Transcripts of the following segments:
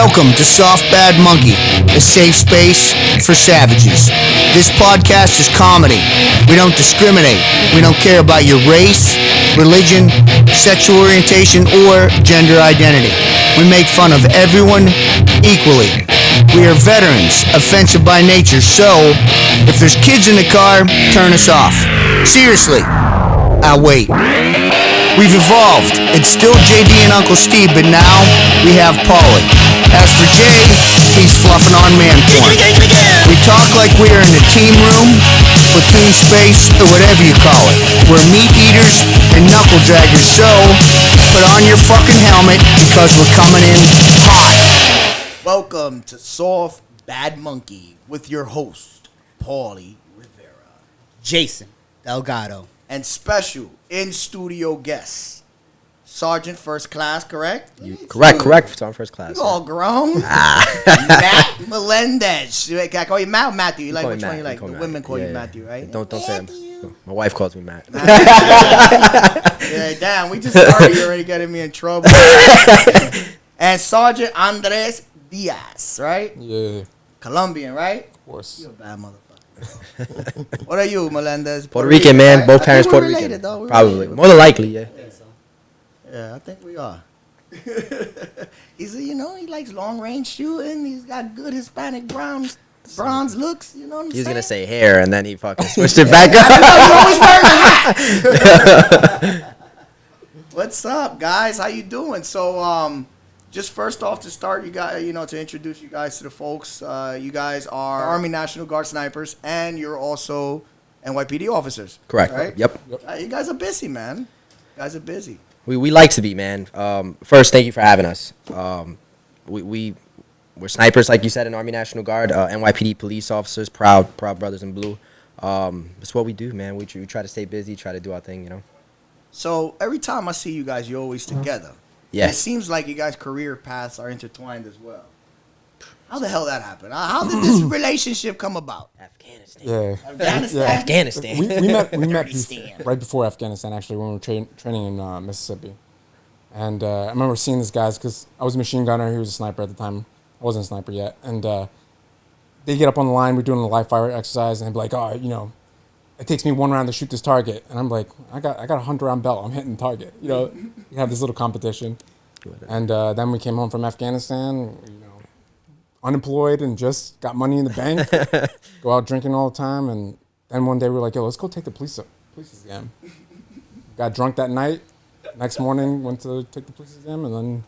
Welcome to Soft Bad Monkey, a safe space for savages. This podcast is comedy. We don't discriminate. We don't care about your race, religion, sexual orientation, or gender identity. We make fun of everyone equally. We are veterans, offensive by nature, so if there's kids in the car, turn us off. Seriously, I'll wait. We've evolved. It's still JD and Unkle Steev, but now we have Pauly. As for Jay, he's fluffing on man porn. We talk like we're in the team room, platoon space, or whatever you call it. We're meat eaters and knuckle draggers, so put on your fucking helmet because we're coming in hot. Welcome to Soft Bad Monkey with your host, Pauly Rivera, Jason Delgado, and special in-studio guests, Sergeant First Class, correct? Correct. Sergeant First Class. You all grown. Matt Melendez. Can I call you Matt or Matthew? You like which one you like? The women call you Matthew, right? Don't say him. My wife calls me Matt. Yeah, damn. We just started. You're already getting me in trouble. And Sergeant Andres Diaz, right? Yeah. Colombian, right? Of course. You're a bad motherfucker. What are you, Melendez? Puerto Rican, man. Right? Both parents Puerto related, Rican. Though. Probably. Related. More than likely, yeah. Yeah, I think we are. He's, he likes long range shooting. He's got good Hispanic bronze looks. You know what I'm saying? He was gonna say hair, and then he fucking switched it back up. You're always wearing a hat. What's up, guys? How you doing? So, just first off to start, you guys, to introduce you guys to the folks. You guys are Army National Guard snipers, and you're also NYPD officers. Correct. Right? Yep. You guys are busy, man. You guys are busy. We like to be, man. First, thank you for having us. We're snipers, like you said, in Army National Guard. NYPD police officers, proud brothers in blue. That's what we do, man. We try to stay busy, try to do our thing, So every time I see you guys, you're always together. Yeah. It seems like you guys' career paths are intertwined as well. How the hell that happened? How did this relationship come about? Afghanistan. Yeah. Afghanistan. We met Afghanistan. right before Afghanistan, actually, when we were training in Mississippi. And I remember seeing these guys, because I was a machine gunner, he was a sniper at the time. I wasn't a sniper yet. And they get up on the line, we're doing a live fire exercise, and they'd be like, it takes me one round to shoot this target. And I'm like, I got a 100-round belt. I'm hitting the target. You have this little competition. And then we came home from Afghanistan, unemployed and just got money in the bank, go out drinking all the time. And then one day we were like, yo, let's go take the police exam. Got drunk that night. Next morning, went to take the police exam, and then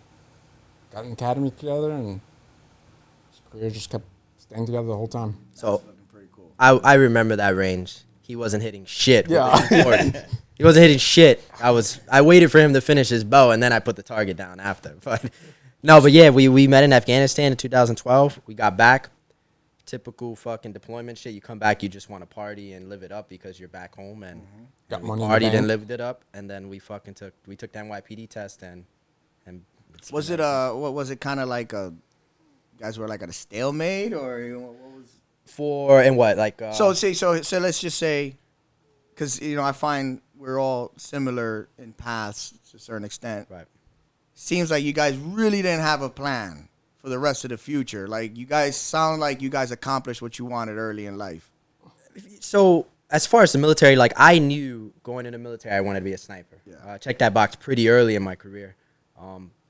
got in the academy together, and his career just kept staying together the whole time. So I remember that range. He wasn't hitting shit. Yeah. He wasn't hitting shit. I waited for him to finish his bow, and then I put the target down after. But yeah, we met in Afghanistan in 2012. We got back. Typical fucking deployment shit. You come back, you just want to party and live it up because you're back home, and Got we money in the partied bank. and lived it up. And then we took the NYPD test, and Was it kind of like you guys were like at a stalemate, or what was? So let's just say, because I find we're all similar in paths to a certain extent. Right. Seems like you guys really didn't have a plan for the rest of the future. Like, you guys sound like you guys accomplished what you wanted early in life. So as far as the military, like, I knew going into the military I wanted to be a sniper. Yeah. Checked that box pretty early in my career.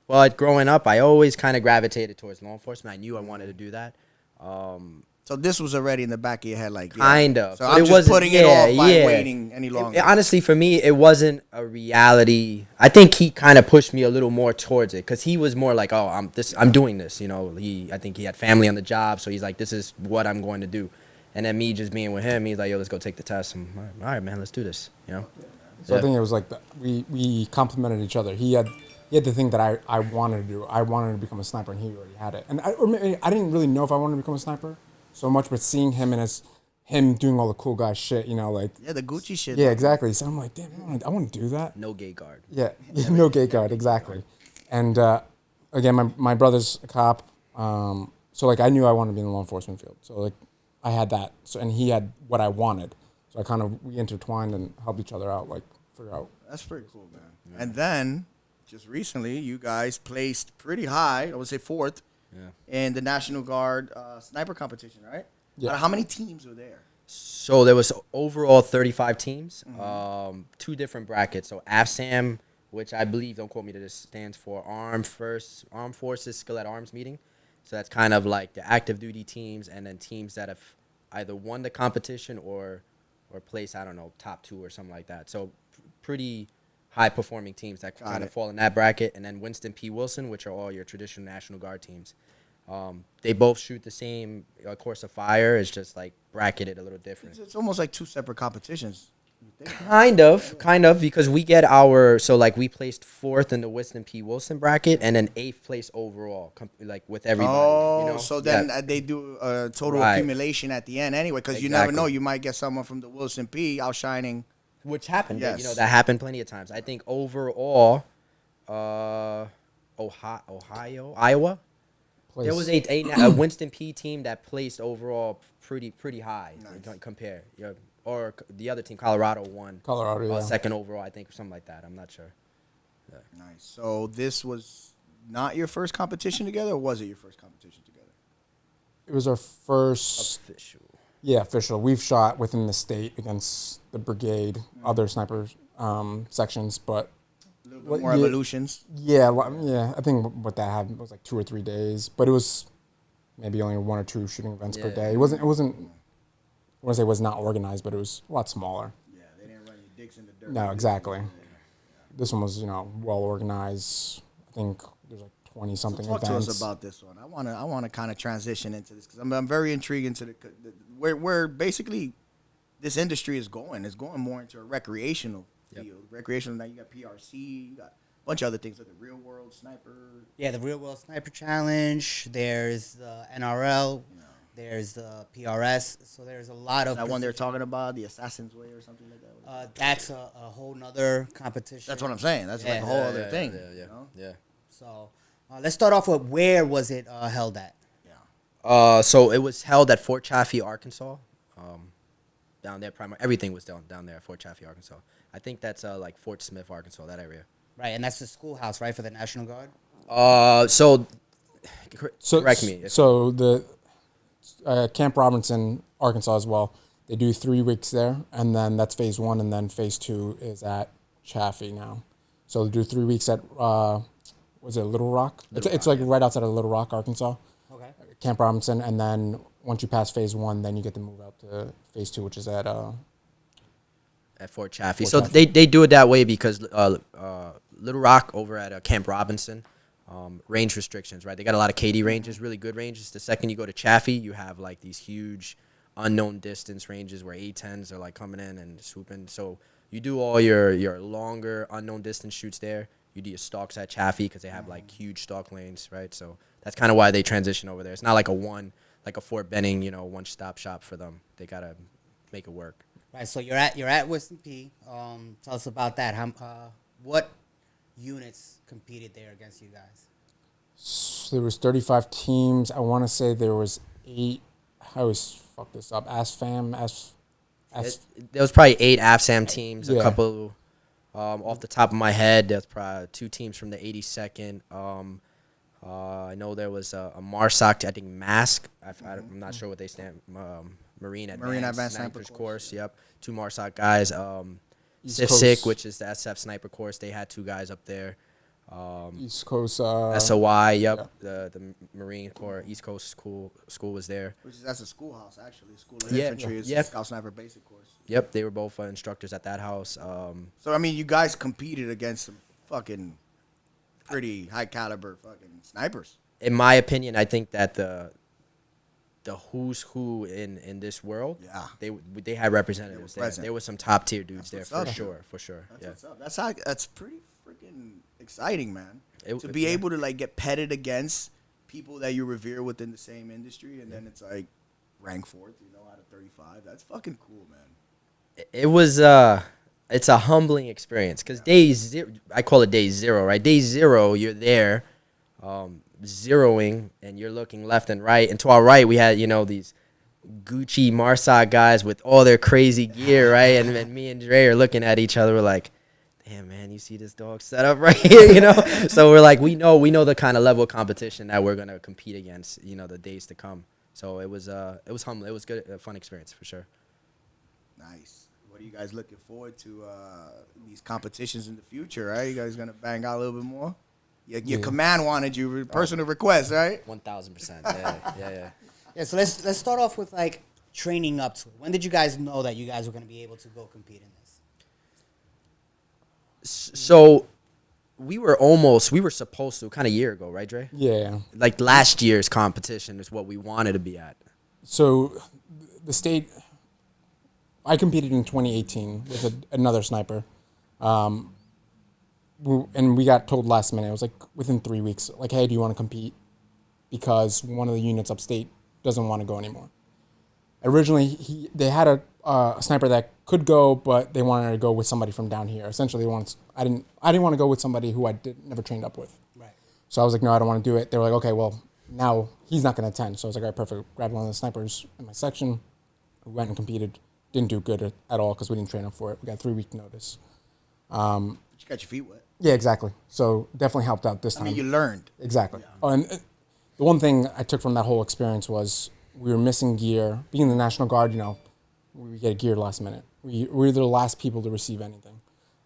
But growing up, I always kind of gravitated towards law enforcement. I knew I wanted to do that. So this was already in the back of your head, like, Kind of. So I'm just putting it off by waiting any longer. Honestly, for me, it wasn't a reality. I think he kind of pushed me a little more towards it, because he was more like, oh, I'm doing this. I think he had family on the job, so he's like, this is what I'm going to do. And then me just being with him, he's like, yo, let's go take the test. I'm like, all right, man, let's do this. So I think it was like we complemented each other. He had the thing that I wanted to do. I wanted to become a sniper, and he already had it. And I didn't really know if I wanted to become a sniper so much, but seeing him and him doing all the cool guy shit, the Gucci shit. Yeah, exactly. So I'm like, damn, I want to do that. No gay guard. Yeah, no gay guard, exactly. And again, my brother's a cop, so like I knew I wanted to be in the law enforcement field. So like I had that, and he had what I wanted. So we intertwined and helped each other out, like figure out. That's pretty cool, man. Yeah. And then just recently, you guys placed pretty high. I would say fourth in the National Guard sniper competition, right? Yeah. How many teams were there? So there was overall 35 teams, 2 different brackets. So AFSAM, which I believe, don't quote me to this, stands for Armed Forces Skill at Arms Meeting. So that's kind of like the active duty teams, and then teams that have either won the competition or placed, I don't know, top 2 or something like that. So pretty high performing teams that kind of fall in that bracket. And then Winston P. Wilson, which are all your traditional National Guard teams. They both shoot the same course of fire. It's just like bracketed a little different. It's almost like 2 separate competitions. Kind of, because we get we placed 4th in the Winston P. Wilson bracket and then 8th place overall, like with everybody. Oh, so then they do a total accumulation at the end anyway, because you never know, you might get someone from the Wilson P. outshining. Which happened, yes. That happened plenty of times. I think overall, Iowa. There was a Winston P team that placed overall pretty high. Nice. Compare, or the other team, Colorado won. Colorado, second overall, I think, or something like that. I'm not sure. Yeah. Nice. So this was not your first competition together, or was it your first competition together? It was our first official. Yeah, official. We've shot within the state against the brigade, other sniper sections, but. A little bit more evolutions. Yeah. I think what that happened was like 2 or 3 days, but it was maybe only 1 or 2 shooting events per day. It wasn't. I want to say it was not organized, but it was a lot smaller. Yeah, they didn't run your dicks in the dirt. No, exactly. This one was, well organized. I think there's like 20 something events. Talk to us about this one. I want to kind of transition into this because I'm very intrigued into where basically this industry is going. It's going more into a recreational. Field. Recreational, now you got PRC, you got a bunch of other things like the Real World Sniper. Yeah, the Real World Sniper Challenge. There's the NRL. There's the PRS. So there's a lot of. That one they're talking about, the Assassin's Way or something like that. That's a whole nother competition. That's what I'm saying. That's like a whole other thing. Yeah. So let's start off with where was it held at? Yeah. So it was held at Fort Chaffee, Arkansas. Down there, everything was down there at Fort Chaffee, Arkansas. I think that's like Fort Smith, Arkansas, that area. Right, and that's the schoolhouse, right, for the National Guard? Correct me. So the Camp Robinson, Arkansas as well, they do 3 weeks there, and then that's phase 1, and then phase 2 is at Chaffee now. So they do 3 weeks at, was it Little Rock? It's like right outside of Little Rock, Arkansas. Okay. Camp Robinson, and then once you pass phase 1, then you get to move out to phase 2, which is at Fort Chaffee. They do it that way because Little Rock over at Camp Robinson, range restrictions, right? They got a lot of KD ranges, really good ranges. The second you go to Chaffee, you have like these huge unknown distance ranges where A-10s are like coming in and swooping. So you do all your longer unknown distance shoots there. You do your stalks at Chaffee because they have like huge stalk lanes, right? So that's kind of why they transition over there. It's not like a Fort Benning, one-stop shop for them. They gotta make it work. Right, so you're at Winston P. Tell us about that. What units competed there against you guys? So there was 35 teams. I want to say there was 8. I always fuck this up. AFSAM. There was probably 8 AFSAM teams. Yeah. A couple off the top of my head. There's probably 2 teams from the 82nd. I know there was a MARSOC, I think MASC. I'm not sure what they stand. Marine Advanced Snipers course. Yep, 2 MARSOC guys. SIFSIC, which is the SF Sniper course. They had 2 guys up there. East Coast. SOI. Yep, yeah. the Marine Corps East Coast school was there. That's a schoolhouse actually. School of Infantry is Scout Sniper Basic course. Yep, they were both instructors at that house. So I mean, you guys competed against some fucking pretty high caliber fucking snipers. In my opinion, I think that the who's who in this world, they had representatives there. There was some top tier dudes there for sure. That's what's up. That's pretty freaking exciting, man. To be able to like get petted against people that you revere within the same industry, and then it's like rank 4th, out of 35. That's fucking cool, man. It was it's a humbling experience because I call it day 0, right? Day 0, you're there, zeroing, and you're looking left and right. And to our right, we had these Gucci MARSOC guys with all their crazy gear, right? And me and Dre are looking at each other, we're like, damn, man, you see this dog set up right here, you know? So we're like, we know the kind of level of competition that we're going to compete against, you know, the days to come. So it was humbling. It was good, a fun experience for sure. Nice. What are you guys looking forward to these competitions in the future, right? You guys going to bang out a little bit more? Your command wanted you, personal request, right? 1,000%. Yeah. Yeah, so let's start off with like training up to it. When did you guys know that you guys were going to be able to go compete in this? So we were supposed to, kind of a year ago, right, Dre? Yeah. Like last year's competition is what we wanted to be at. So the state, I competed in 2018 with another sniper. And we got told last minute, it was like within 3 weeks, like, hey, do you want to compete? Because one of the units upstate doesn't want to go anymore. Originally, they had a sniper that could go, but they wanted to go with somebody from down here. Essentially, I didn't want to go with somebody who I never trained up with. Right. So I was like, no, I don't want to do it. They were like, okay, well, now he's not going to attend. So I was like, all right, perfect. Grabbed one of the snipers in my section. We went and competed. Didn't do good at all because we didn't train up for it. We got 3 week notice. But you got your feet wet. Yeah, exactly. So definitely helped out this time. I mean, you learned. Exactly. Yeah. Oh, and the one thing I took from that whole experience was we were missing gear. Being in the National Guard, you know, we get gear last minute. We're the last people to receive anything.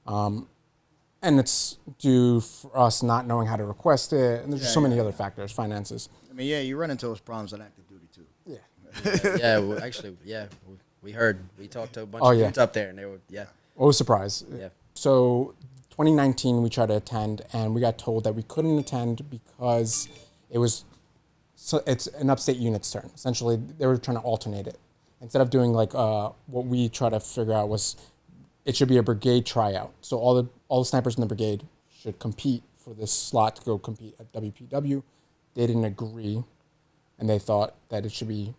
And it's due for us not knowing how to request it. And there's just so many other factors, finances. I mean, yeah, you run into those problems on active duty, too. Yeah. We heard. We talked to a bunch of dudes up there, and they were, What was surprise? Yeah. So 2019, we tried to attend, and we got told that we couldn't attend because it's an upstate unit's turn. Essentially, they were trying to alternate it. Instead of doing like what we try to figure out was it should be a brigade tryout. So all the snipers in the brigade should compete for this slot to go compete at WPW. They didn't agree, and they thought that it should be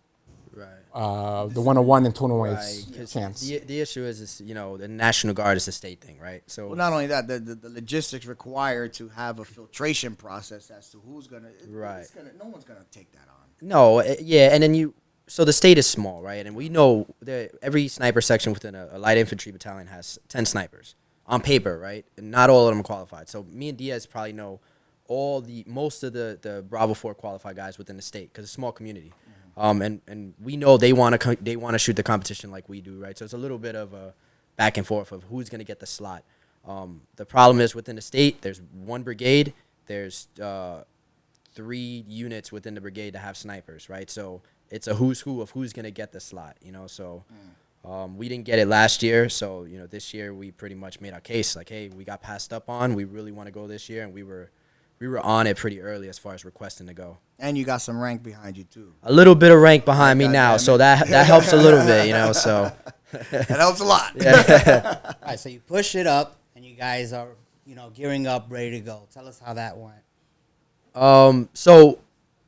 the 101 and 201 chance. The issue is, you know, the National Guard is a state thing, right? So well, not only that, the logistics required to have a filtration process as to who's gonna. Right. No one's gonna take that on. No, and then so the state is small, right? And we know that every sniper section within a light infantry battalion has 10 snipers on paper, right? And not all of them are qualified. So me and Diaz probably know most of the Bravo 4 qualified guys within the state because it's a small community. And we know they want to shoot the competition like we do, right? So it's a little bit of a back and forth of who's going to get the slot. The problem is within the state, there's one brigade, there's 3 units within the brigade that have snipers, right? So it's a who's who of who's going to get the slot, you know? So we didn't get it last year, so, you know, this year we pretty much made our case, like, hey, we got passed up on, we really want to go this year, and we were on it pretty early as far as requesting to go. And you got some rank behind you, too. A little bit of rank behind me now, so that helps a little bit, you know, so. That helps a lot. All right, so you push it up, and you guys are, you know, gearing up, ready to go. Tell us how that went. So,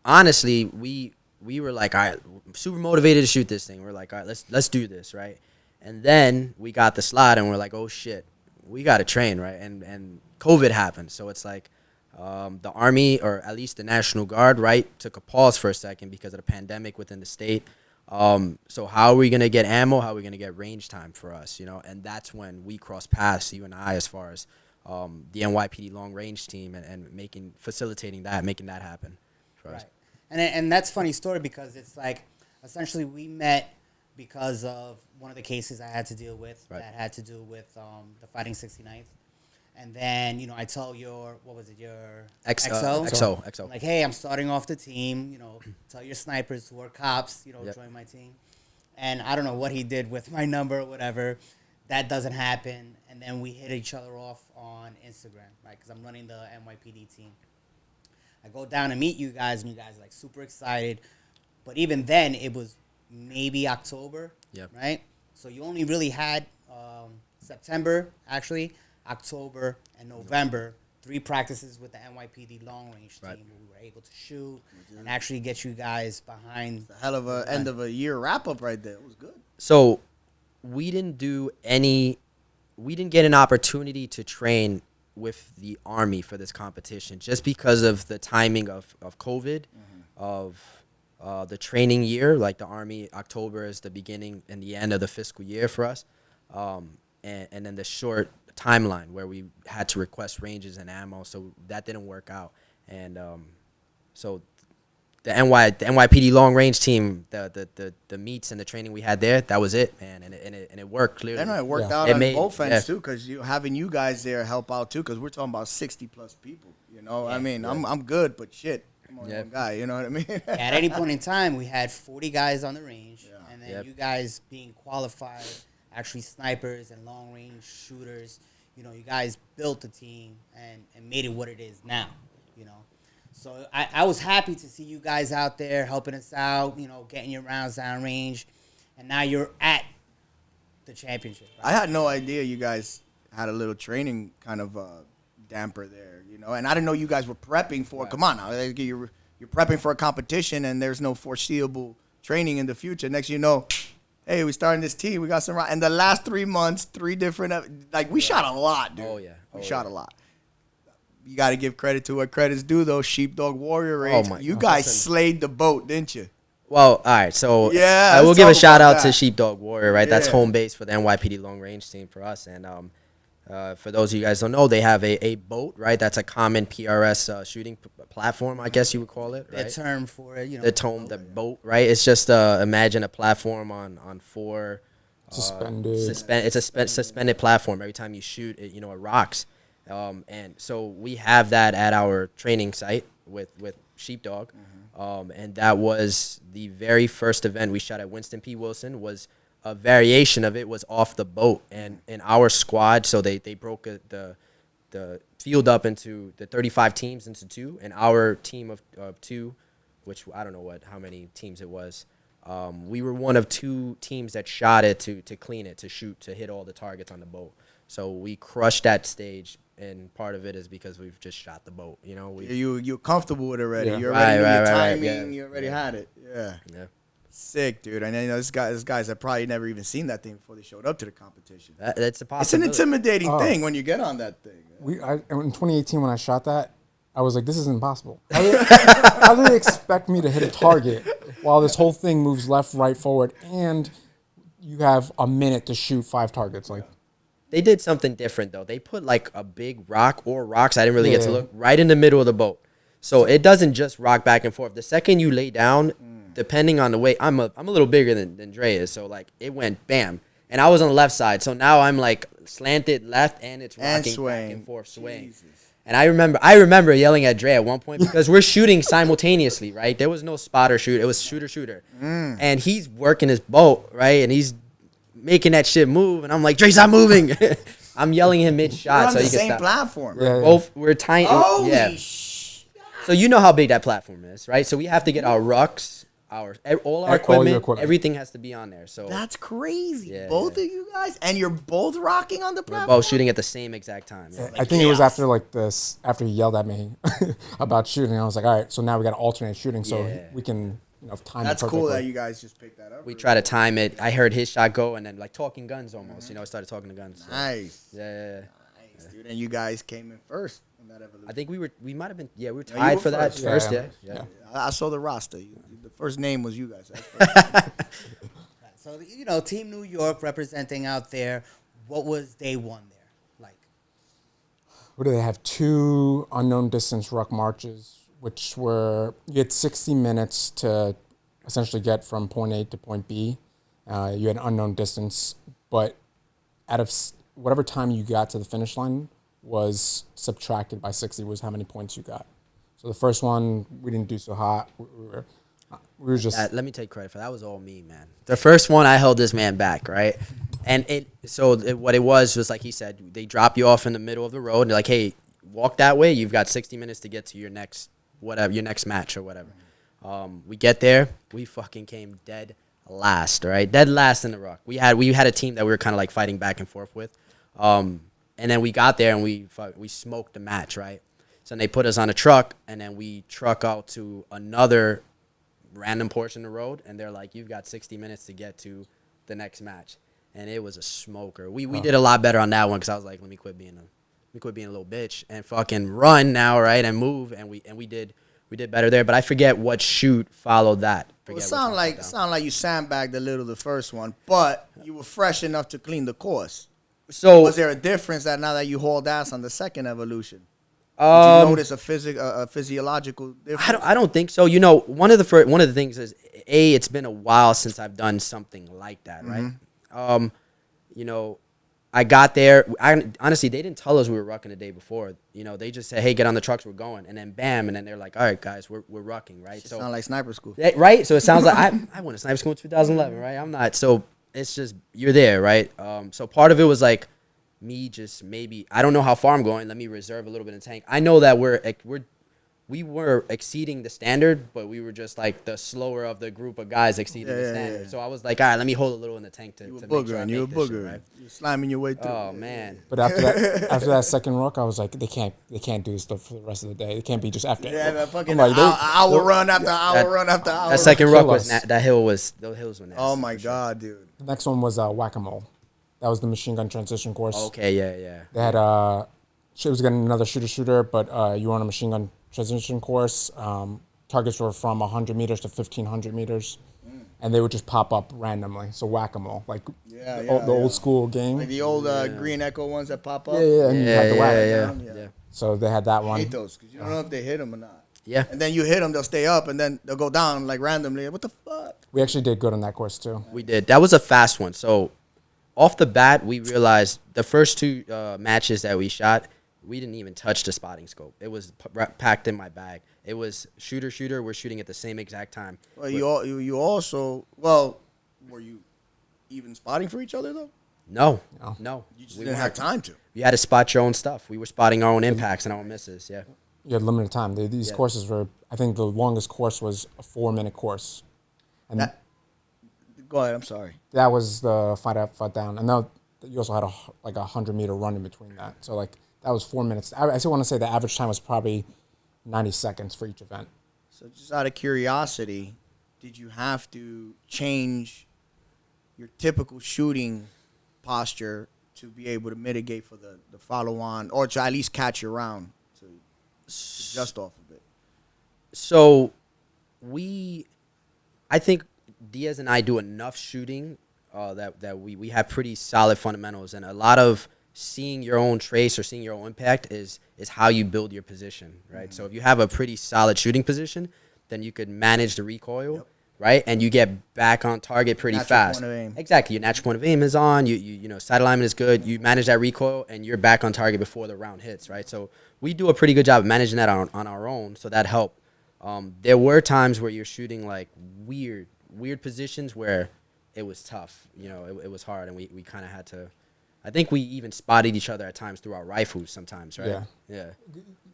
honestly, we were like, all right, super motivated to shoot this thing. We're like, all right, let's do this, right? And then we got the slot, and we're like, oh, shit, we got to train, right? And COVID happened, so it's like, the Army, or at least the National Guard, right, took a pause for a second because of the pandemic within the state. So how are we going to get ammo? How are we going to get range time for us, you know? And that's when we crossed paths, you and I, as far as the NYPD long range team and facilitating that, making that happen for us. Right. And that's a funny story because it's like essentially we met because of one of the cases I had to deal with that had to do with the Fighting 69th. And then, you know, I tell your XO? XO. Like, hey, I'm starting off the team. You know, tell your snipers who are cops, you know, join my team. And I don't know what he did with my number or whatever. That doesn't happen. And then we hit each other off on Instagram, right? Because I'm running the NYPD team. I go down and meet you guys, and you guys are, like, super excited. But even then, it was maybe October, right? So you only really had September, actually, October and November, 3 practices with the NYPD long range team where we were able to shoot and actually get you guys behind. It's a hell of a end of a year wrap up right there. It was good. So we didn't get an opportunity to train with the Army for this competition just because of the timing of COVID, of the training year. Like the Army, October is the beginning and the end of the fiscal year for us. And then the short timeline where we had to request ranges and ammo, so that didn't work out. And so the NYPD long range team, the meets and the training we had there, that was it, man, and it worked clearly. And it worked out on both ends too, because having you guys there help out too, because we're talking about 60 plus people. You know, I mean, I'm good, but shit, I'm only one guy. You know what I mean? At any point in time, we had 40 guys on the range, and then you guys being qualified, actually snipers and long range shooters. You know, you guys built the team and made it what it is now. You know. So I was happy to see you guys out there helping us out, you know, getting your rounds down range. And now you're at the championship. Right? I had no idea you guys had a little training kind of damper there, you know. And I didn't know you guys were prepping for, come on now, you're prepping for a competition and there's no foreseeable training in the future. Next you know, hey, we starting this team, we got some, and the last 3 months, 3 different, like we shot a lot, dude. We shot a lot. You got to give credit to what credit's due, though. Sheepdog Warrior Range. You guys slayed the boat, didn't you? Well, all right. So I will give a shout out to Sheepdog Warrior, right? That's home base for the NYPD long range team for us. And for those of you guys who don't know, they have a boat, right? That's a common PRS shooting platform, I guess you would call it, right? The term for it, you know. The boat, right? It's just imagine a platform on 4 suspended. It's a suspended platform. Every time you shoot, it rocks. And so we have that at our training site with Sheepdog. And that was the very first event we shot at Winston P. Wilson. Was a variation of it was off the boat. And in our squad, so they broke the field up into the 35 teams into 2. And our team of 2, which I don't know how many teams it was, we were one of 2 teams that shot it to clean it, to shoot, to hit all the targets on the boat. So we crushed that stage. And part of it is because we've just shot the boat, you know. You're comfortable with it already. Yeah. You already knew your timing. Yeah. You already had it. Yeah. Sick, dude. And you know, this guys have probably never even seen that thing before they showed up to the competition. That's a possibility. It's an intimidating thing when you get on that thing. In 2018 when I shot that, I was like, this is impossible. How do they expect me to hit a target while this whole thing moves left, right, forward, and you have a minute to shoot 5 targets? Like. They did something different, though. They put, like, a big rock or rocks, I didn't really get to look, right in the middle of the boat. So it doesn't just rock back and forth. The second you lay down, depending on the weight, I'm a little bigger than Dre is. So, like, it went bam. And I was on the left side. So now I'm, like, slanted left, and it's rocking back and forth, swaying. Jesus. And I remember yelling at Dre at one point because we're shooting simultaneously, right? There was no spotter shoot. It was shooter. And he's working his boat, right? And he's making that shit move, and I'm like, Dre's not moving. I'm yelling him mid-shot so he can stop. We're on the same platform. Yeah. Both, we're tiny. Holy shit. So you know how big that platform is, right? So we have to get our rucks, all our equipment, everything has to be on there. So that's crazy. Both of you guys, and you're both rocking on the platform. We're both shooting at the same exact time. Yeah. Like I think it was after he yelled at me about shooting. I was like, all right, so now we got to alternate shooting so we can time That's it perfectly. cool that you guys just picked that up. We try to time it. I heard his shot go, and then like talking guns almost. I started talking to guns. So. Nice. Yeah. Nice, dude. And you guys came in first in that evolution. I think we might have been. Yeah, we were tied for that first. Yeah. I saw the roster. The first name was you guys. So you know, Team New York representing out there. What was day one there like? What do they have? 2 unknown distance ruck marches, which were, you had 60 minutes to essentially get from point A to point B. You had an unknown distance, but out of whatever time you got to the finish line was subtracted by 60 was how many points you got. So the first one, we didn't do so hot. We were just... Let me take credit for that. That was all me, man. The first one, I held this man back, right? And what it was like he said, they drop you off in the middle of the road. And they're like, hey, walk that way. You've got 60 minutes to get to your next match or whatever. We get there. We fucking came dead last, right? Dead last in the ruck. We had a team that we were kind of like fighting back and forth with. And then we got there and we smoked the match, right? So then they put us on a truck and then we truck out to another random portion of the road. And they're like, you've got 60 minutes to get to the next match. And it was a smoker. We did a lot better on that one because I was like, let me quit being a little bitch and fucking run now, right? And move. And we did better there. But I forget what shoot followed that. It sound like you sandbagged a little the first one, but you were fresh enough to clean the course. So Was there a difference that now that you hauled ass on the second evolution? Did you notice a physiological difference? I don't think so. You know, one of the things is it's been a while since I've done something like that, right? You know, I got there. Honestly, they didn't tell us we were rucking the day before. You know, they just said, "Hey, get on the trucks, we're going," and then bam, and then they're like, "All right, guys, we're rucking," right? So sound like sniper school, right? So it sounds like I went to sniper school in 2011, right? I'm not. So it's just you're there, right? So part of it was like me just maybe I don't know how far I'm going. Let me reserve a little bit in the tank. I know that we were exceeding the standard, but we were just like the slower of the group of guys exceeding the standard. Yeah. So I was like, all right, let me hold a little in the tank to make sure I make this shit, right? You're slamming your way through. Oh man! But after that second rook, I was like, they can't do this stuff for the rest of the day. It can't be just after. Yeah, that fucking hour run after hour run after hour. That second rook was those hills were nasty. Oh my god, dude! The next one was whack-a-mole. That was the machine gun transition course. Okay, yeah. They had she was getting another shooter, but you were on a machine gun transition course. Targets were from 100 meters to 1,500 meters, and they would just pop up randomly. So whack-a-mole, like the old school game. Like the old green echo ones that pop up. Yeah, and you had the whack. Yeah. So they had that one. I hate those because you don't know if they hit them or not. Yeah. And then you hit them, they'll stay up, and then they'll go down like randomly. What the fuck? We actually did good on that course too. We did. That was a fast one. So off the bat, we realized the first two matches that we shot, we didn't even touch the spotting scope. It was packed in my bag. It was shooter. We're shooting at the same exact time. Well, you also were you even spotting for each other though? No. You just didn't have time to. You had to spot your own stuff. We were spotting our own impacts and our own misses. Yeah. You had limited time. These courses were. I think the longest course was a 4-minute course. And go ahead. I'm sorry. That was the fight up, fight down, and now you also had a 100-meter run in between that. So like. That was 4 minutes. I still want to say the average time was probably 90 seconds for each event. So just out of curiosity, did you have to change your typical shooting posture to be able to mitigate for the follow-on or to at least catch your round to adjust off of it? So I think Diaz and I do enough shooting that we have pretty solid fundamentals, and a lot of seeing your own trace or seeing your own impact is how you build your position, right? So if you have a pretty solid shooting position, then you could manage the recoil, right? And you get back on target pretty fast. Point of aim. Exactly. Your natural point of aim is on. You know, side alignment is good. You manage that recoil, and you're back on target before the round hits, right? So we do a pretty good job of managing that on our own, so that helped. There were times where you're shooting like weird positions where it was tough. You know, it was hard, and we kind of had to. I think we even spotted each other at times through our rifles sometimes, right? Yeah.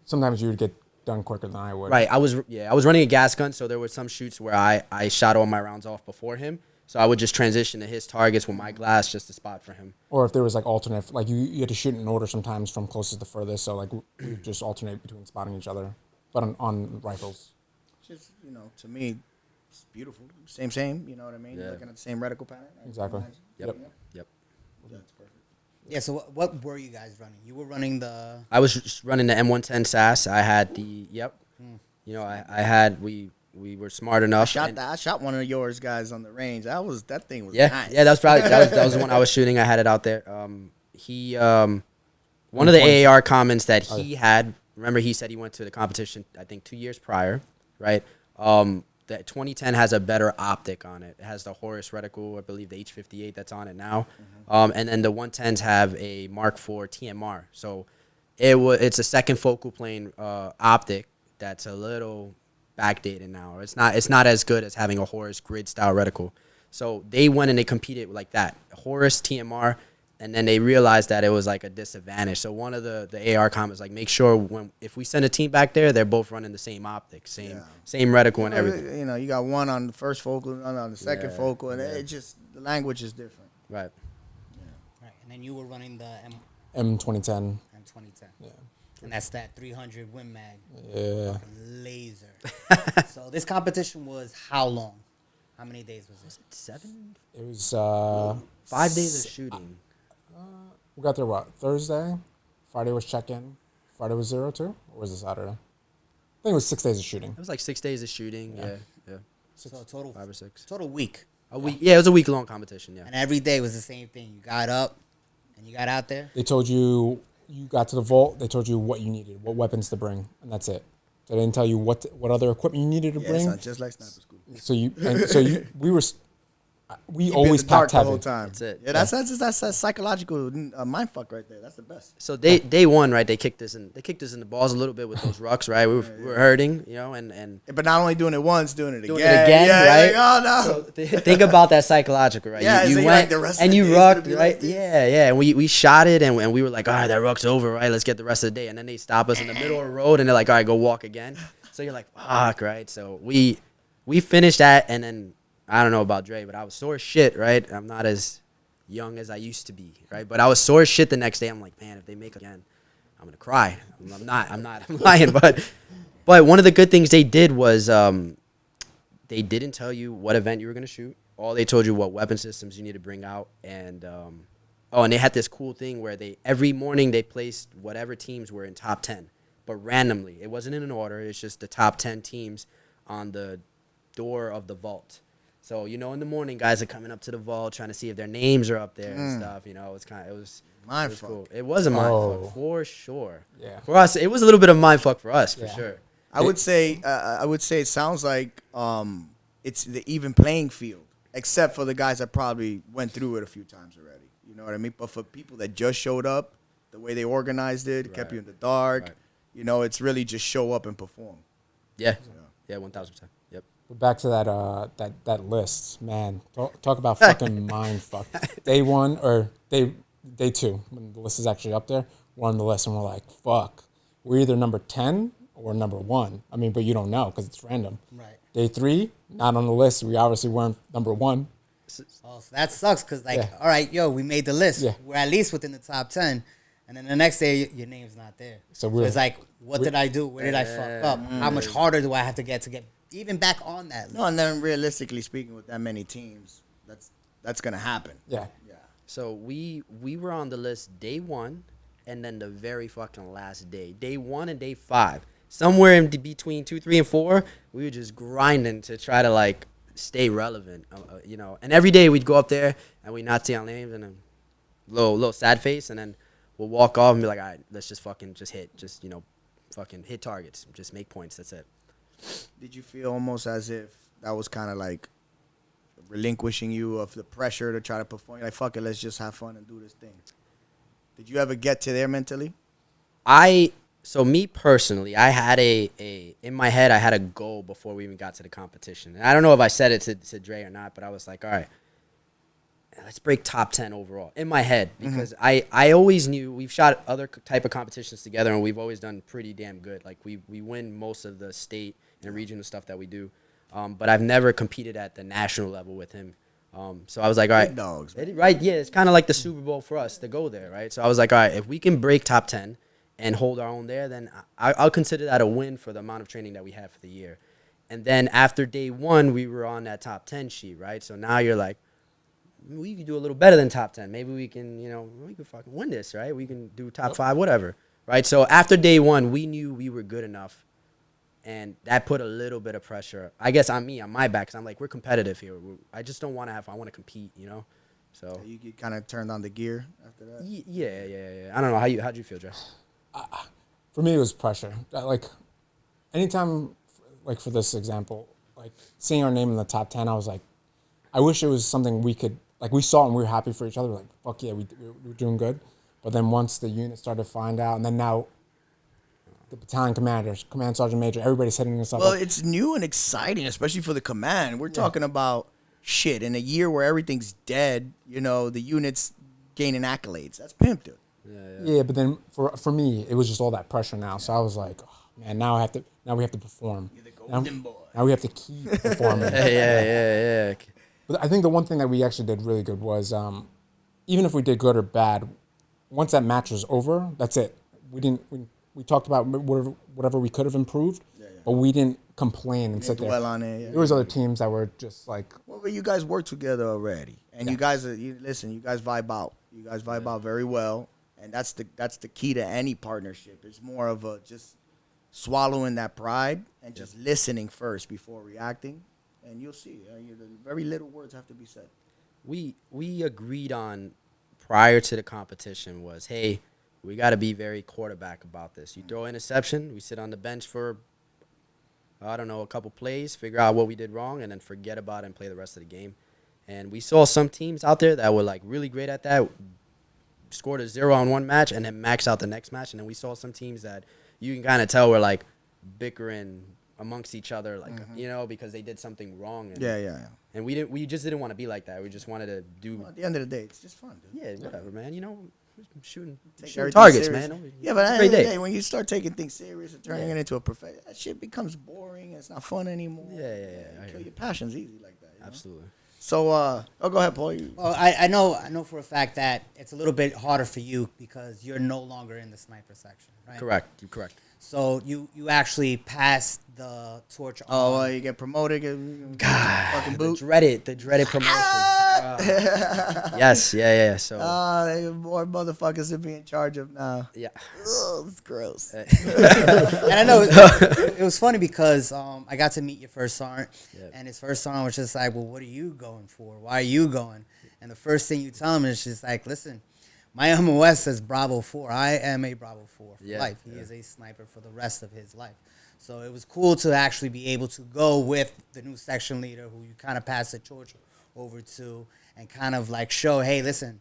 Sometimes you would get done quicker than I would. Right. I was running a gas gun, so there were some shoots where I shot all my rounds off before him. So I would just transition to his targets with my glass just to spot for him. Or if there was like alternate, like you had to shoot in order sometimes from closest to furthest. So like we just alternate between spotting each other, but on rifles. Just, you know, to me, it's beautiful. Same, you know what I mean? Yeah. Looking at the same reticle pattern. Exactly. Yep. That's perfect. Yeah, so what were you guys running? You were running the... I was just running the M110 SAS. I had the, you know, I had, we were smart enough. I shot one of yours guys on the range. That thing was nice. Yeah, that was probably, that was the one I was shooting. I had it out there. One of the AAR comments that he had, remember he said he went to the competition, I think 2 years prior, right? That 2010 has a better optic on it. It has the Horus reticle, I believe the H58 that's on it now. And then the 110s have a Mark IV TMR. So it's a second focal plane optic that's a little backdated now. It's not as good as having a Horus grid style reticle. So they went and they competed like that. Horus TMR, and then they realized that it was like a disadvantage. So one of the AR comments like, make sure if we send a team back there, they're both running the same optic, same reticle and everything. You know, you got one on the first focal, one on the second focal, and it just the language is different. Right. Right, and then you were running the M2010. M2010. Yeah. And that's that 300 Win Mag. Yeah. Laser. So this competition was how long? How many days was it? 7? It was 5 days of shooting. we got there Thursday. Friday was check-in. Friday was 0-2, or was it Saturday? I think it was 6 days of shooting. It was like 6 days of shooting. Yeah. So total 5 or 6. Total week. A week. Yeah, it was a week-long competition. Yeah. And every day was the same thing. You got up And you got out there? They told you got to the vault. They told you what you needed, what weapons to bring, and that's it. They didn't tell you what other equipment you needed to bring. Yeah, just like sniper school. We always packed the heavy. whole time. That's it. Yeah, that's a psychological mind fuck right there. That's the best. So day one, right? They kicked us in the balls a little bit with those rucks, right? We were hurting, you know, and But not only doing it once, doing it again. yeah, right? Like, oh no. So think about that psychological, right? Yeah, you so went like the rest and of the you day is gonna rucked, be right? like this. Yeah. And we shot it, and we were like, all right, that ruck's over, right? Let's get the rest of the day. And then they stop us in the middle of the road, and they're like, all right, go walk again. So you're like, fuck, right? So we finished that, and then I don't know about Dre, but I was sore as shit, right? I'm not as young as I used to be, right? But I was sore as shit the next day. I'm like, man, if they make it again, I'm gonna cry. I'm lying, but one of the good things they did was they didn't tell you what event you were gonna shoot. All they told you what weapon systems you need to bring out, and and they had this cool thing where every morning they placed whatever teams were in top 10, but randomly. It wasn't in an order. It's just the top 10 teams on the door of the vault. So, you know, in the morning, guys are coming up to the vault trying to see if their names are up there and stuff. You know, it was cool. It was a mindfuck for sure. Yeah. For us, it was a little bit of mindfuck for us, for sure. I would say it sounds like it's the even playing field, except for the guys that probably went through it a few times already. You know what I mean? But for people that just showed up, the way they organized it, kept you in the dark, you know, it's really just show up and perform. Yeah, 1,000%. Yep. But back to that list, man. Talk about fucking mind fuck. Day one or day two, when the list is actually up there, we're on the list and we're like, fuck. We're either number 10 or number 1. I mean, but you don't know because it's random. Right. Day 3, not on the list. We obviously weren't number 1. Oh, so that sucks because, all right, we made the list. Yeah. We're at least within the top 10. And then the next day, your name's not there. So it's like, what did I do? Where did I fuck up? How much harder do I have to get even back on that list? No, and then realistically speaking, with that many teams, that's gonna happen. Yeah. So we were on the list day 1, and then the very fucking last day. Day 1 and day 5. Somewhere in between 2, 3, and 4, we were just grinding to try to, like, stay relevant, you know. And every day we'd go up there, and we'd not see our names, and a little sad face, and then we'll walk off and be like, all right, let's just fucking fucking hit targets. Just make points. That's it. Did you feel almost as if that was kind of like relinquishing you of the pressure to try to perform? You're like, fuck it, let's just have fun and do this thing. Did you ever get to there mentally? So me personally, I had in my head, I had a goal before we even got to the competition. And I don't know if I said it to Dre or not, but I was like, all right, let's break top 10 overall in my head, because I always knew we've shot other type of competitions together and we've always done pretty damn good. Like we win most of the state and regional stuff that we do. But I've never competed at the national level with him. So I was like, all right, Big dogs, right? Yeah, it's kind of like the Super Bowl for us to go there, right? So I was like, all right, if we can break top 10 and hold our own there, then I'll consider that a win for the amount of training that we had for the year. And then after day 1, we were on that top 10 sheet, right? So now you're like, we could do a little better than top 10. Maybe we can, we could fucking win this, right? We can do top 5, whatever, right? So after day 1, we knew we were good enough, and that put a little bit of pressure, I guess, on my back, because I'm like, we're competitive here. I just don't want to I want to compete, So you kind of turned on the gear after that? Yeah. I don't know. How'd you feel, Jess? For me, it was pressure. Like, anytime, like for this example, like seeing our name in the top 10, I was like, I wish it was something we could, like we saw it and we were happy for each other. Like, fuck yeah, we were doing good. But then once the unit started to find out, and then now the battalion commanders, command sergeant major, everybody's hitting us up. Well, like, it's new and exciting, especially for the command. We're talking about shit in a year where everything's dead. The unit's gaining accolades. That's pimp, dude. Yeah, but then for me, it was just all that pressure now. So I was like, oh, man, now we have to perform. You're the golden boy. Now we have to keep performing. Yeah. But I think the one thing that we actually did really good was, even if we did good or bad, once that match was over, that's it. We talked about whatever we could have improved, but we didn't complain and sit there. Dwell on it. Yeah. There was other teams that were just like, Well, but you guys work together already, and you guys listen. You guys vibe out. You guys vibe out very well, and that's the key to any partnership. It's more of a just swallowing that pride and just listening first before reacting, and you'll see. Very little words have to be said. We agreed on prior to the competition was, hey, we got to be very quarterback about this. You throw an interception, we sit on the bench for, I don't know, a couple plays, figure out what we did wrong, and then forget about it and play the rest of the game. And we saw some teams out there that were, like, really great at that, scored a 0 on one match, and then max out the next match. And then we saw some teams that you can kind of tell were, like, bickering amongst each other, like, you know, because they did something wrong. And, and we just didn't want to be like that. We just wanted to do. Well, at the end of the day, it's just fun, dude. Yeah, whatever, man. You know, shooting Everything targets, serious. man. Yeah, but at the Great end of the day. day, when you start taking things serious and turning it into a profession, that shit becomes boring. It's not fun anymore. Yeah. You kill your passions easy like that. You know? Absolutely. So, go ahead, Paul. Well, I know for a fact that it's a little bit harder for you because you're no longer in the sniper section, right? Correct. You're correct. So you actually passed the torch on. Oh, you get promoted. Fucking boot. The dreaded promotion. Yes, yeah. So More motherfuckers to be in charge of now. yeah. Ugh, it's gross. And I know it was funny because I got to meet your first sergeant, and his first sergeant was just like, well, what are you going for? Why are you going? And the first thing you tell him is just like, listen, my MOS says Bravo 4. I am a Bravo 4 for life. He is a sniper for the rest of his life. So it was cool to actually be able to go with the new section leader who you kind of pass the torch over to and kind of like show, hey, listen,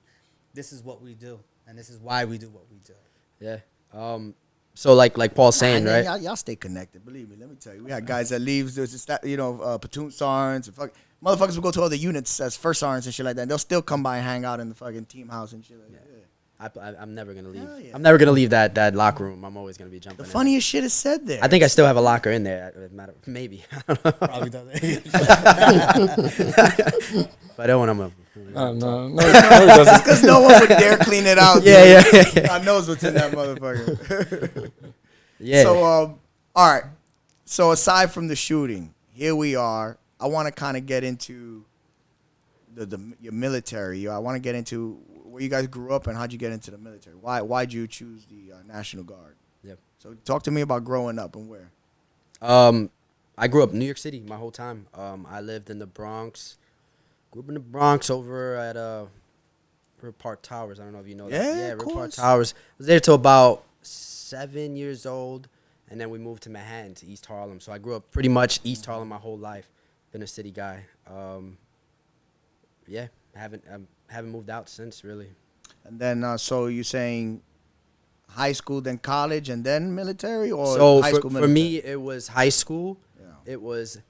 this is what we do, and this is why we do what we do. Yeah. So like Paul's saying, Man, right? y'all stay connected. Believe me. Let me tell you, we had guys that leaves. There's this, platoon sergeants. And motherfuckers will go to other units as first sergeants and shit like that. They'll still come by and hang out in the fucking team house and shit like that. I'm never gonna leave. Hell yeah. I'm never gonna leave that locker room. I'm always gonna be jumping. The in. funniest shit is said there. I think I still have a locker in there. Maybe. Probably doesn't. If I don't, I'm a. No, he doesn't. because no one would dare clean it out. Yeah. God knows what's in that motherfucker. Yeah. So, all right. So aside from the shooting, here we are. I want to kind of get into your military. I want to get into where you guys grew up and how'd you get into the military. Why'd you choose the National Guard? Yep. So talk to me about growing up and where. I grew up in New York City my whole time. I lived in the Bronx. Grew up in the Bronx over at River Park Towers. I don't know if you know that. Yeah, Yeah, of River Park course. Towers. I was there till about 7 years old, and then we moved to Manhattan, to East Harlem. So I grew up pretty much East Harlem my whole life. Been a city guy. Yeah, I haven't moved out since, really. And then, so you're saying high school, then college, and then military, or So high school for military? me, it was high school. Yeah. It was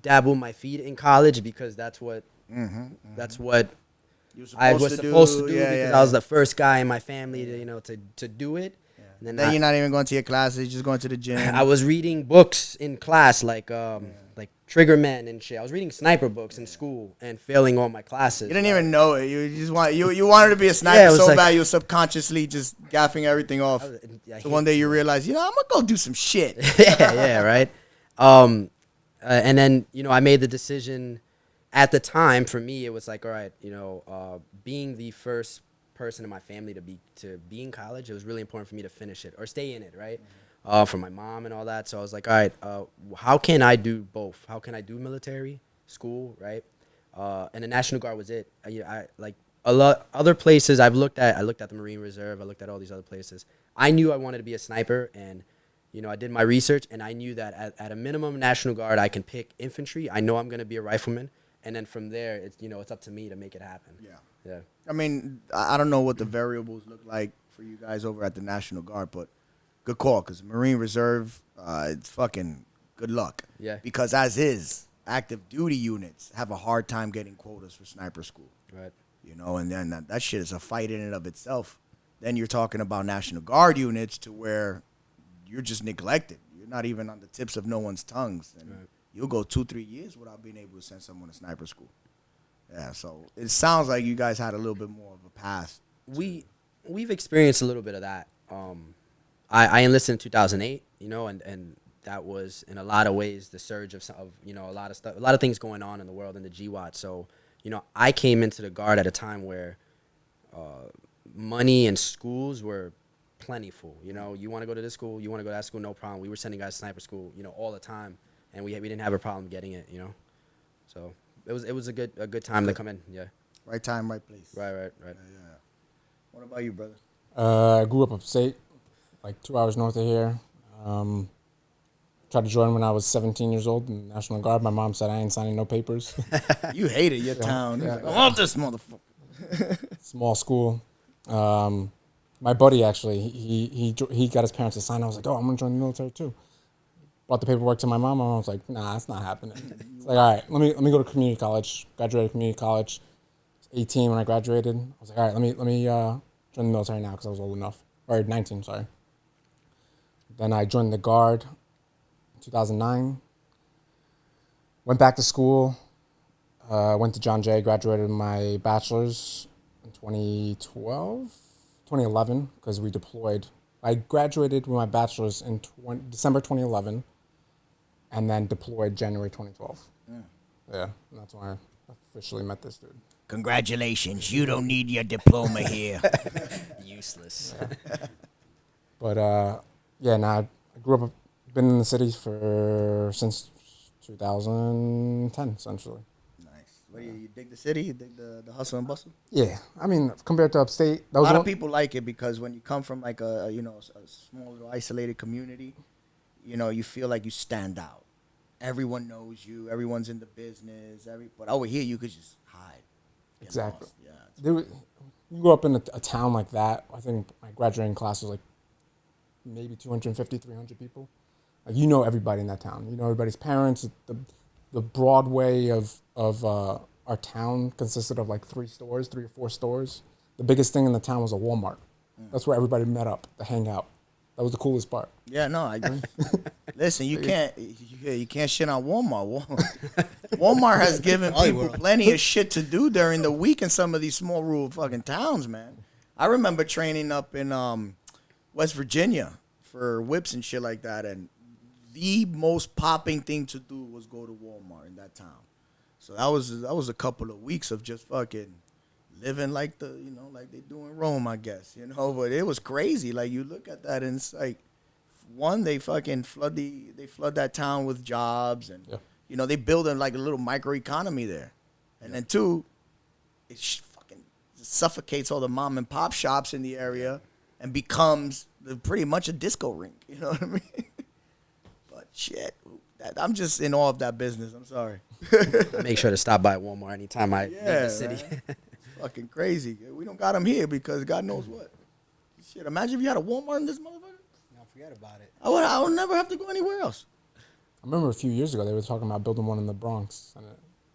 dabble my feet in college because that's what that's what You're I was supposed to do yeah, because yeah. I was the first guy in my family to do it. And Then you're not even going to your classes, you're just going to the gym. I was reading books in class like Triggerman and shit. I was reading sniper books in school and failing all my classes. You didn't even know it. You just you wanted to be a sniper Yeah, it was so like- bad you were subconsciously just gaffing everything off. I So one day you realize, I'm gonna go do some shit. yeah, right. And then I made the decision. At the time, for me, it was like, all right, being the first person in my family to be in college, it was really important for me to finish it or stay in it, right? For my mom and all that. So I was like, all right, how can I do both? How can I do military, school, right? And the National Guard was it. I like a lot other places I looked at the Marine Reserve. I looked at all these other places. I knew I wanted to be a sniper, and I did my research, and I knew that at a minimum National Guard, I can pick infantry. I know I'm going to be a rifleman. And then from there, it's up to me to make it happen. Yeah. I mean, I don't know what the variables look like for you guys over at the National Guard, but good call, because Marine Reserve, it's fucking good luck. Yeah. Because as is, active duty units have a hard time getting quotas for sniper school. Right. And then that shit is a fight in and of itself. Then you're talking about National Guard units to where you're just neglected. You're not even on the tips of no one's tongues. And you'll go 2-3 years without being able to send someone to sniper school. Yeah, so it sounds like you guys had a little bit more of a path. We've experienced a little bit of that. I enlisted in 2008, and that was in a lot of ways the surge of a lot of stuff, a lot of things going on in the world in the GWAT. So I came into the Guard at a time where money and schools were plentiful. You want to go to this school, you want to go to that school, no problem. We were sending guys to sniper school, all the time. And we didn't have a problem getting it, So it was a good time to come in, yeah. Right time, right place. Right. Yeah. What about you, brother? I grew up upstate, like 2 hours north of here. Tried to join when I was 17 years old in the National Guard. My mom said I ain't signing no papers. You hated your town. Yeah. Like, I want this motherfucker. Small school. My buddy actually, he got his parents to sign. I was like, oh, I'm gonna join the military too. Brought the paperwork to my mom. My mom was like, nah, that's not happening. It's like, all right, let me go to community college. Graduated community college. I was 18 when I graduated. I was like, all right, let me join the military now because I was old enough. Or 19, sorry. Then I joined the Guard in 2009. Went back to school. Went to John Jay. Graduated my bachelor's in 2011 because we deployed. I graduated with my bachelor's in December 2011 and then deployed January 2012. Yeah, and that's when I officially met this dude. Congratulations. You don't need your diploma here. Useless. But yeah, now I grew up, been in the city since 2010, essentially. Nice. What do you dig the city? You dig the hustle and bustle? Yeah, I mean, compared to upstate, that A was lot of people like it because when you come from like a small little isolated community, you feel like you stand out. Everyone knows you. Everyone's in the business. But over here, you could just hide. Get Exactly. lost. Yeah. You grew up in a town like that. I think my graduating class was like maybe 250, 300 people. Like, you know everybody in that town. You know everybody's parents. The Broadway of our town consisted of like 3 or 4 stores. The biggest thing in the town was a Walmart. That's where everybody met up to hang out. That was the coolest part. Yeah, no, I listen. You can't shit on Walmart. Walmart has given people plenty of shit to do during the week in some of these small rural fucking towns, man. I remember training up in West Virginia for whips and shit like that, and the most popping thing to do was go to Walmart in that town. So that was a couple of weeks of just fucking living like like they do in Rome, I guess, But it was crazy. Like, you look at that and it's like, one, they fucking flood that town with jobs, and they build like a little micro economy there, and then 2, it fucking suffocates all the mom and pop shops in the area and becomes pretty much a disco rink. You know what I mean? But shit, I'm just in awe of that business. I'm sorry. Make sure to stop by Walmart anytime I leave the city. Fucking crazy. We don't got them here because God knows what. Shit, imagine if you had a Walmart in this motherfucker. No, forget about it. I would never have to go anywhere else. I remember a few years ago they were talking about building one in the Bronx, and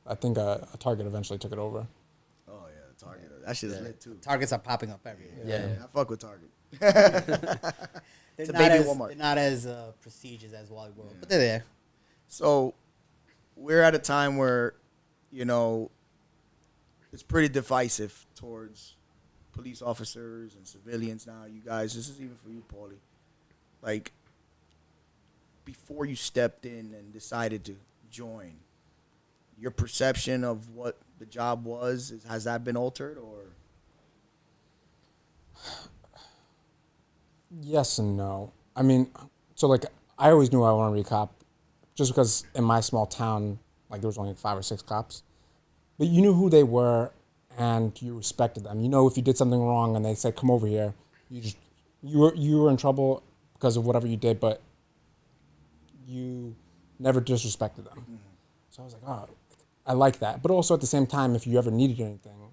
I think a Target eventually took it over. Oh yeah, Target. That shit is lit too. Targets are popping up everywhere. Yeah. I fuck with Target. They're a not baby as, Walmart. They're not as prestigious as Wally World, but they're there. So we're at a time where, it's pretty divisive towards police officers and civilians now. You guys, this is even for you, Pauly. Like, before you stepped in and decided to join, your perception of what the job was, has that been altered, or? Yes and no. I mean, so like I always knew I wanted to be a cop, just because in my small town, like there was only 5 or 6 cops, but you knew who they were and you respected them. If you did something wrong and they said come over here, you were in trouble because of whatever you did, but you never disrespected them. Mm-hmm. So I was like, oh, I like that. But also at the same time, if you ever needed anything,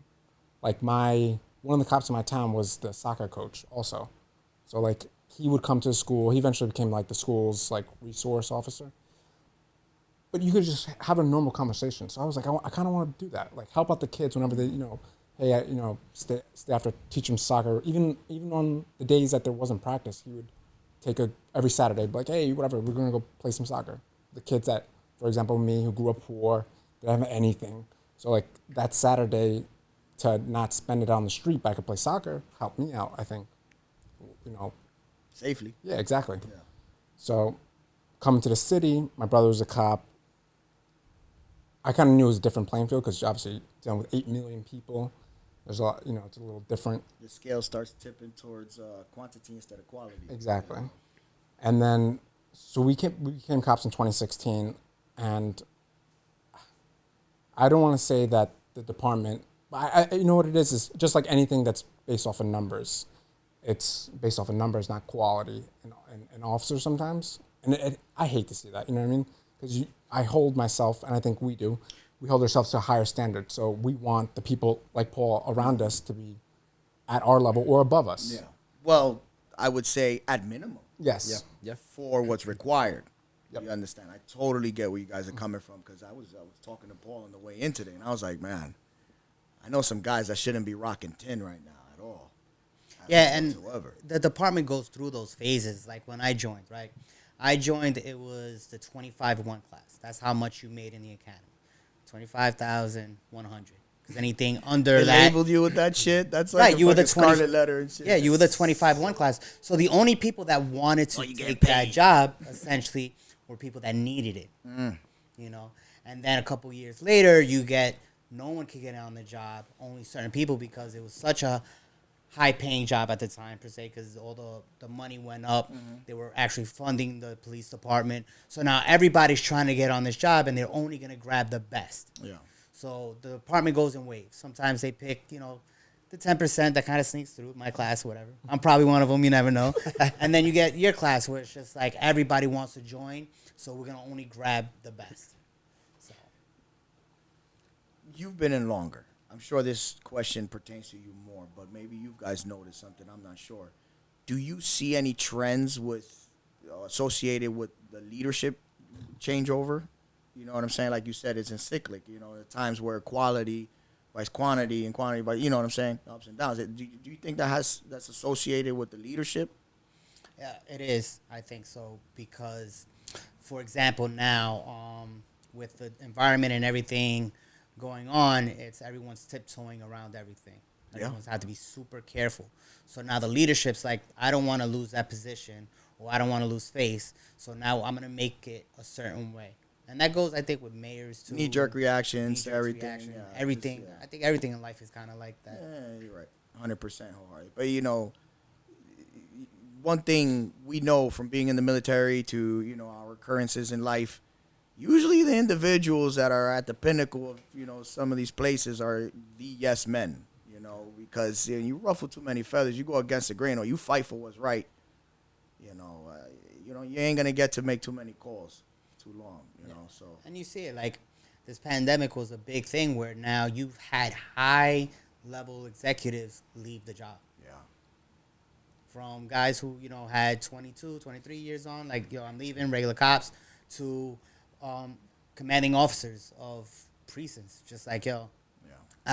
like one of the cops in my town was the soccer coach also. So like he would come to the school. He eventually became like the school's like resource officer. But you could just have a normal conversation. So I was like, I kind of want to do that. Like help out the kids whenever they, hey, stay after, teach them soccer. Even on the days that there wasn't practice, he would take every Saturday, be like, hey, whatever, we're gonna go play some soccer. The kids that, for example, me who grew up poor, didn't have anything. So like that Saturday, to not spend it on the street, but I could play soccer, helped me out, I think. Safely. Yeah, exactly. Yeah. So coming to the city, my brother was a cop. I kind of knew it was a different playing field because obviously dealing with 8 million people, there's a lot, it's a little different. The scale starts tipping towards quantity instead of quality. Exactly. And then, so we became cops in 2016, and I don't want to say that the department, you know what it is just like anything that's based off of numbers. It's based off of numbers, not quality, and officers sometimes. And I hate to see that, you know what I mean? Because I hold myself, and I think we hold ourselves to a higher standard. So we want the people like Paul around us to be at our level or above us. Yeah. Well, I would say at minimum. Yes. Yeah. For what's required. Yep. You understand? I totally get where you guys are coming from, because I was talking to Paul on the way in today, and I was like, man, I know some guys that shouldn't be rocking tin right now at all. And whatsoever. the department goes through those phases. Like when I joined, right? It was the 25-1 class. That's how much you made in the academy. 25,100. Because anything under They that, labeled you with that shit. That's like right? You were the scarlet letter and shit. Yeah, you were the 25-1 class. So the only people that wanted to you get take that paid. job essentially were people that needed it. You know, and then a couple years later, you get no one could get on the job, only certain people, because it was such a high-paying job at the time, per se, because all the money went up. They were actually funding the police department. So now everybody's trying to get on this job, and they're only going to grab the best. Yeah. So the department goes in waves. Sometimes they pick, the 10% that kind of sneaks through my class, whatever. I'm probably one of them. You never know. And then you get your class, where it's just like everybody wants to join, so we're going to only grab the best. So You've been in longer. I'm sure this question pertains to you more, but maybe you guys noticed something. I'm not sure. Do you see any trends associated with the leadership changeover? You know what I'm saying? Like you said, it's encyclic. At times where quality vice quantity and quantity, but you know what I'm saying? Ups and downs. Do you think that's associated with the leadership? yeah, it is. I think so, because, for example, now with the environment and everything going on, it's everyone's tiptoeing around everything. Everyone's had to be super careful. So now the leadership's like, I don't want to lose that position, or I don't want to lose face. So now I'm gonna make it a certain way. And that goes, I think, with mayors too. Knee-jerk reactions to Knee-jerk everything. reaction, Yeah, everything. just, yeah. I think everything in life is kind of like that. Yeah, you're right. 100% wholehearted. But, one thing we know from being in the military to, our occurrences in life, usually the individuals that are at the pinnacle of, some of these places are the yes men, because you ruffle too many feathers, you go against the grain, or you fight for what's right, you ain't going to get to make too many calls too long, so. And you see it, like, this pandemic was a big thing where now you've had high-level executives leave the job. Yeah. From guys who, had 22, 23 years on, like, I'm leaving, regular cops, to commanding officers of precincts, just like, I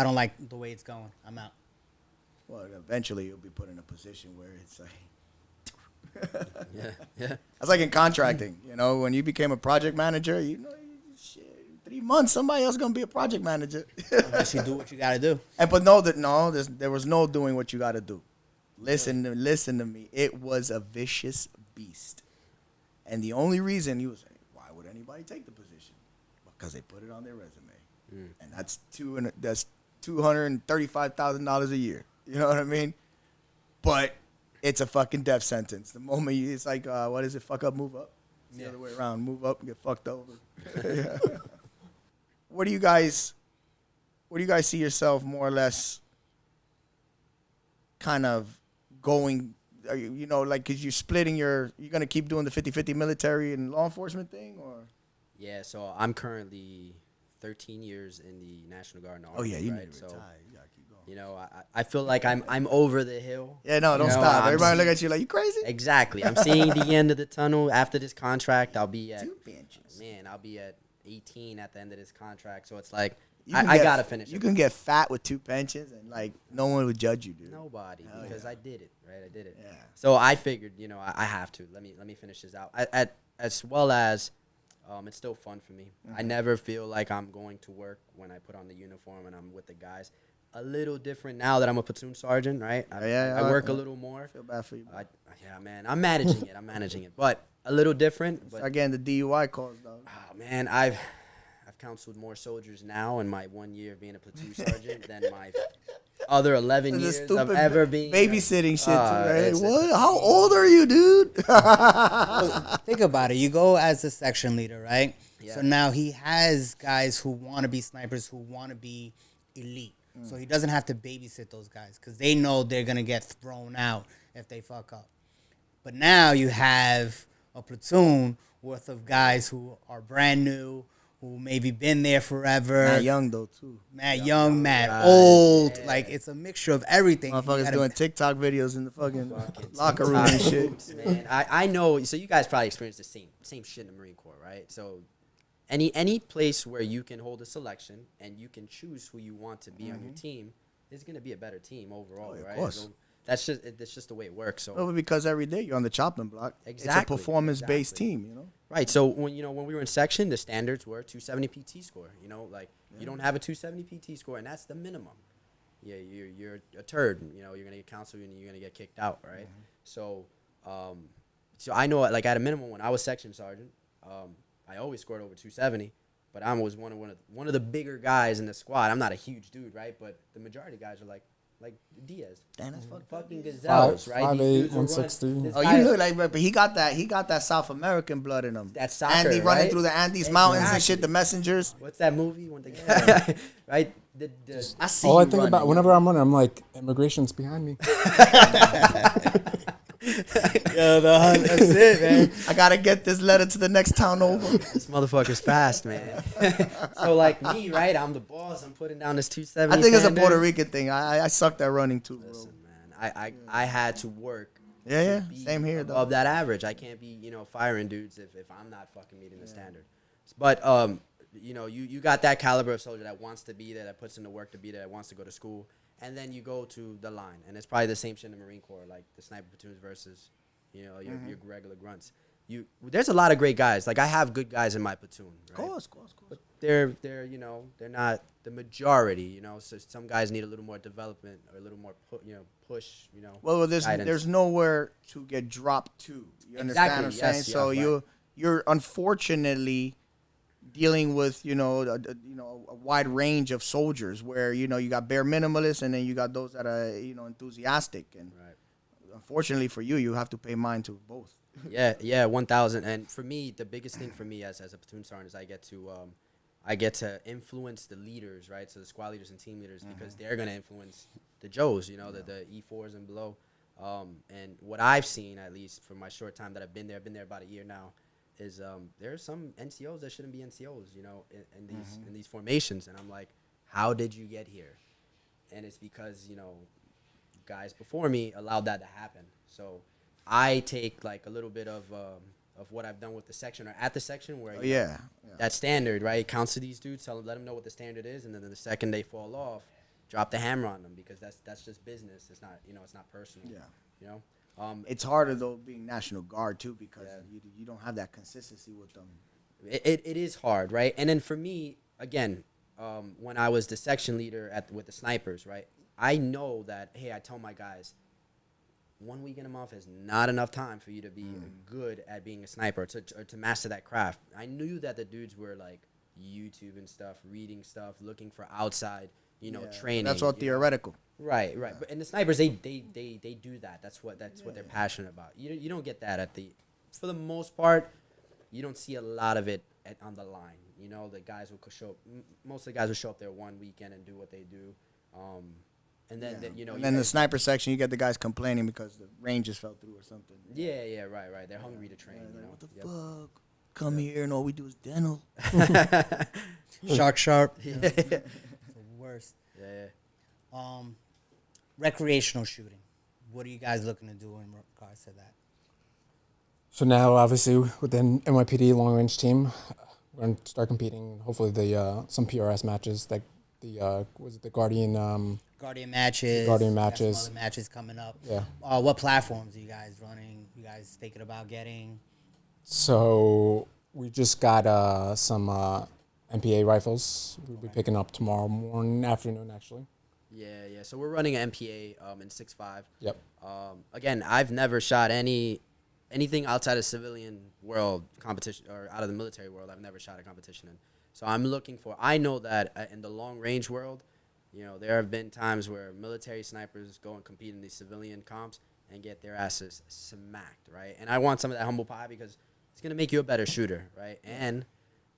don't like the way it's going. I'm out. Well, eventually you'll be put in a position where it's like, Yeah. that's like in contracting, when you became a project manager, shit, 3 months, somebody else gonna be a project manager. Unless you do what you got to do. There was no doing what you got to do. Listen to me. It was a vicious beast, and the only reason you was like, why would anybody take the position? Because they put it on their resume, and that's $235,000 a year. You know what I mean? But it's a fucking death sentence. The moment it's like, what is it? Fuck up, move up. It's the other way around. Move up and get fucked over. Yeah. What do you guys see yourself more or less kind of going, are you, because you're splitting you're going to keep doing the 50-50 military and law enforcement thing, or? Yeah, so I'm currently 13 years in the National Guard and Army. Oh, yeah, you right? need to So, retire. You got to keep going. I feel like I'm over the hill. Yeah, no, don't You know, stop. I'm Everybody look at you like, you crazy? Exactly. I'm seeing the end of the tunnel. After this contract, I'll be at, Two benches. I'll be at 18 at the end of this contract. So it's like, You can I get- got to finish You it. can get fat with 2 pensions, and, no one would judge you, dude. Nobody, Hell because yeah. I did it, right? I did it. Yeah. So I figured, I have to. Let me finish this out. As well as, it's still fun for me. I never feel like I'm going to work when I put on the uniform and I'm with the guys. A little different now that I'm a platoon sergeant, right? I work a little more. I feel bad for you, bro. Yeah, man. I'm managing it. But a little different. But, Start getting the DUI calls, dog. oh, man, I've counseled more soldiers now in my 1 year of being a platoon sergeant than my other 11 years of ever being babysitting shit, too, right? it's- What? How old are you, dude? Think about it. You go as the section leader, right? Yeah. So now he has guys who want to be snipers, who want to be elite. So he doesn't have to babysit those guys because they know they're going to get thrown out if they fuck up. But now you have a platoon worth of guys who are brand new, who maybe been there forever. Mad young though too. Mad young, mad guys, old. yeah. Like it's a mixture of everything. Motherfuckers doing TikTok videos in the fucking locker room TikTok and shit. groups, man. I know. So you guys probably experienced the same shit in the Marine Corps, right? So any place where you can hold a selection and you can choose who you want to be on your team is going to be a better team overall, right? Of course. So that's just the way it works. So Well, because every day you're on the chopping block. It's a Exactly, performance-based exactly. team, you know. right. So when we were in section, the standards were 270 PT score. You know, like you don't have a 270 PT score, and that's the minimum. Yeah, you're a turd. You know, you're gonna get counseled and you're gonna get kicked out, right? So, so I know, like at a minimum, when I was section sergeant, I always scored over 270. But I was one of the bigger guys in the squad. I'm not a huge dude, right? But the majority of guys are like Diaz. Damn, that's fucked up. Fucking gazelles, right? 5'8", These dudes will run- 160. this Oh, guy- you look like, but he got that South American blood in him. That's soccer, Andy running right? through the Andes Mountains and shit. Exactly. The messengers. What's that movie? When the right? I see All I you think running. about whenever I'm running, I'm like, immigration's behind me. Yo, that's it, man. I gotta get this letter to the next town over. This motherfucker's fast, man. So like me, right? I'm the boss. I'm putting down this 270. I think it's a standard. Puerto Rican thing. I sucked at running too, bro. Listen, man. I had to work. Yeah, to be same here, though. above that average. I can't be firing dudes if I'm not fucking meeting the standard. But you got that caliber of soldier that wants to be there, that puts in the work to be there, that wants to go to school, and then you go to the line, and it's probably the same shit in the Marine Corps, like the sniper platoons versus your regular grunts. There's a lot of great guys. Like I have good guys in my platoon, right? Of course. But they're not the majority, So some guys need a little more development or a little more push, Well, guidance. there's nowhere to get dropped to. You understand what I'm Exactly, saying? yes, So yeah, right. you're unfortunately dealing with a wide range of soldiers where you got bare minimalists and then you got those that are enthusiastic, and Right. unfortunately for you have to pay mind to both. Yeah, 1,000. And for me, the biggest thing for me as a platoon sergeant is I get to influence the leaders, right? So the squad leaders and team leaders, because they're gonna influence the Joes, the E4s and below. And what I've seen, at least from my short time that I've been there about a year now, is there are some NCOs that shouldn't be NCOs, in these formations, and I'm like, how did you get here? And it's because guys before me allowed that to happen. So I take like a little bit of what I've done with the section or at the section where that standard, right, counts to these dudes, let them know what the standard is, and then the second they fall off, drop the hammer on them, because that's just business. It's not it's not personal. Yeah. It's harder though being National Guard too, because you don't have that consistency with them. It is hard, right? And then for me, again, when I was the section leader with the snipers, right, I know that, hey, I tell my guys, 1 week in a month is not enough time for you to be good at being a sniper or to master that craft. I knew that the dudes were like YouTube and stuff, reading stuff, looking for outside, training. That's all theoretical. Right. But and the snipers, they do that. That's what they're passionate about. You don't get that for the most part. You don't see a lot of it on the line. The guys will show up. Most of the guys will show up there one weekend and do what they do. And then And then the sniper section, you get the guys complaining because the ranges fell through or something. Yeah, right. They're hungry to train. What the fuck? Come here and all we do is dental. Sharp. Yeah. It's the worst. Yeah. Recreational shooting. What are you guys looking to do in regards to that? So now, obviously, with the NYPD long range team, we're going to start competing. Hopefully, some PRS matches, like the Guardian. Guardian matches. Guardian got matches. Some other matches coming up. Yeah. What platforms are you guys running? You guys thinking about getting? So we just got some MPA rifles. We'll be picking up tomorrow afternoon, actually. Yeah. So we're running an MPA in 6.5. Yep. Again, I've never shot anything outside of civilian world competition or out of the military world. I've never shot a competition in. So I'm looking for. I know that in the long range world, there have been times where military snipers go and compete in these civilian comps and get their asses smacked, right? And I want some of that humble pie because it's gonna make you a better shooter, right? And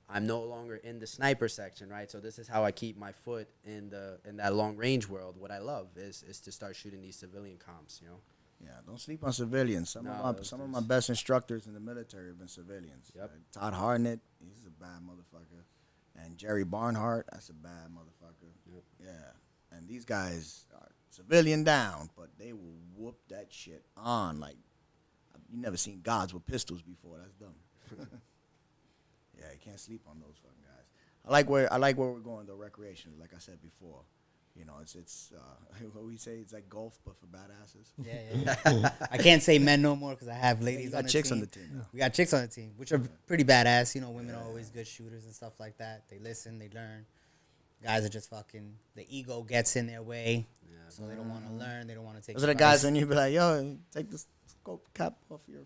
I'm no longer in the sniper section, right? So this is how I keep my foot in that long range world. What I love is to start shooting these civilian comps, you know. Yeah, don't sleep on civilians. Some of my best instructors in the military have been civilians. Yep. Todd Harnett, he's a bad motherfucker, and Jerry Barnhart, that's a bad motherfucker. Yep. Yeah, and these guys are civilian down, but they will whoop that shit on like you never seen gods with pistols before. That's dumb. Yeah, you can't sleep on those fucking guys. I like where we're going though, recreation. Like I said before. You know, it's what we say, it's like golf, but for badasses. Yeah. I can't say men no more because I have ladies got on the chicks team. on the team now. We got chicks on the team, which are pretty badass. You know, women are always good shooters and stuff like that. They listen, they learn. Guys are just fucking, the ego gets in their way, so they don't want to learn. They don't want to take Those are the advice. guys when you be like, yo, take the scope cap off your.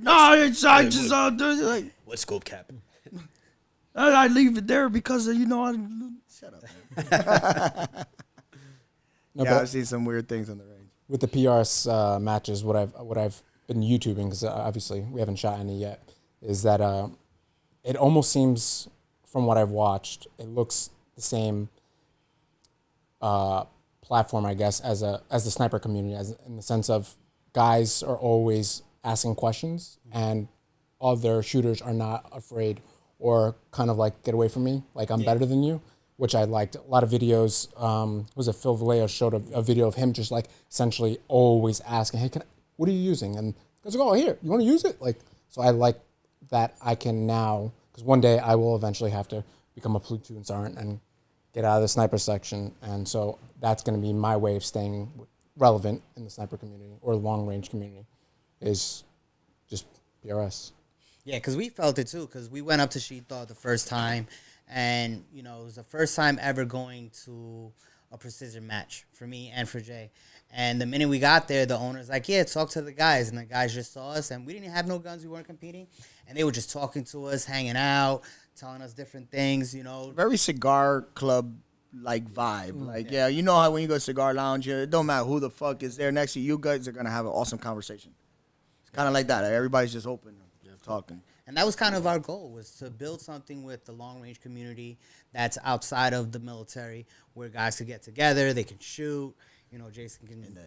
No, I just like. What scope cap? I leave it there because I shut up. Man. No, Yeah, but I've seen some weird things on the range. with the PRS matches, what I've been YouTubing, because obviously we haven't shot any yet, is that it almost seems, from what I've watched, it looks the same platform, I guess, as the sniper community, as in the sense of guys are always asking questions, and other shooters are not afraid or kind of like, get away from me, like I'm better than you, which I liked. A lot of videos, was it Phil Vallejo showed a video of him just like essentially always asking, hey, what are you using? And guys go, oh, here, you want to use it? Like, so I like that I can now, because one day I will eventually have to become a platoon sergeant and get out of the sniper section. And so that's going to be my way of staying relevant in the sniper community or long range community, is just PRS. Yeah, because we felt it too, because we went up to Sheethaw the first time, and, you know, it was the first time ever going to a precision match for me and for Jay. And the minute we got there, the owner's like, yeah, talk to the guys. And the guys just saw us, and we didn't have no guns. We weren't competing. And they were just talking to us, hanging out, telling us different things, you know. Very cigar club like vibe. Like, yeah, you know how when you go to cigar lounge, it don't matter who the fuck is there next to you, guys are going to have an awesome conversation. It's kind of like that. Everybody's just open, talking. And that was kind of our goal, was to build something with the long-range community that's outside of the military, where guys could get together, they can shoot. You know, Jason can... In the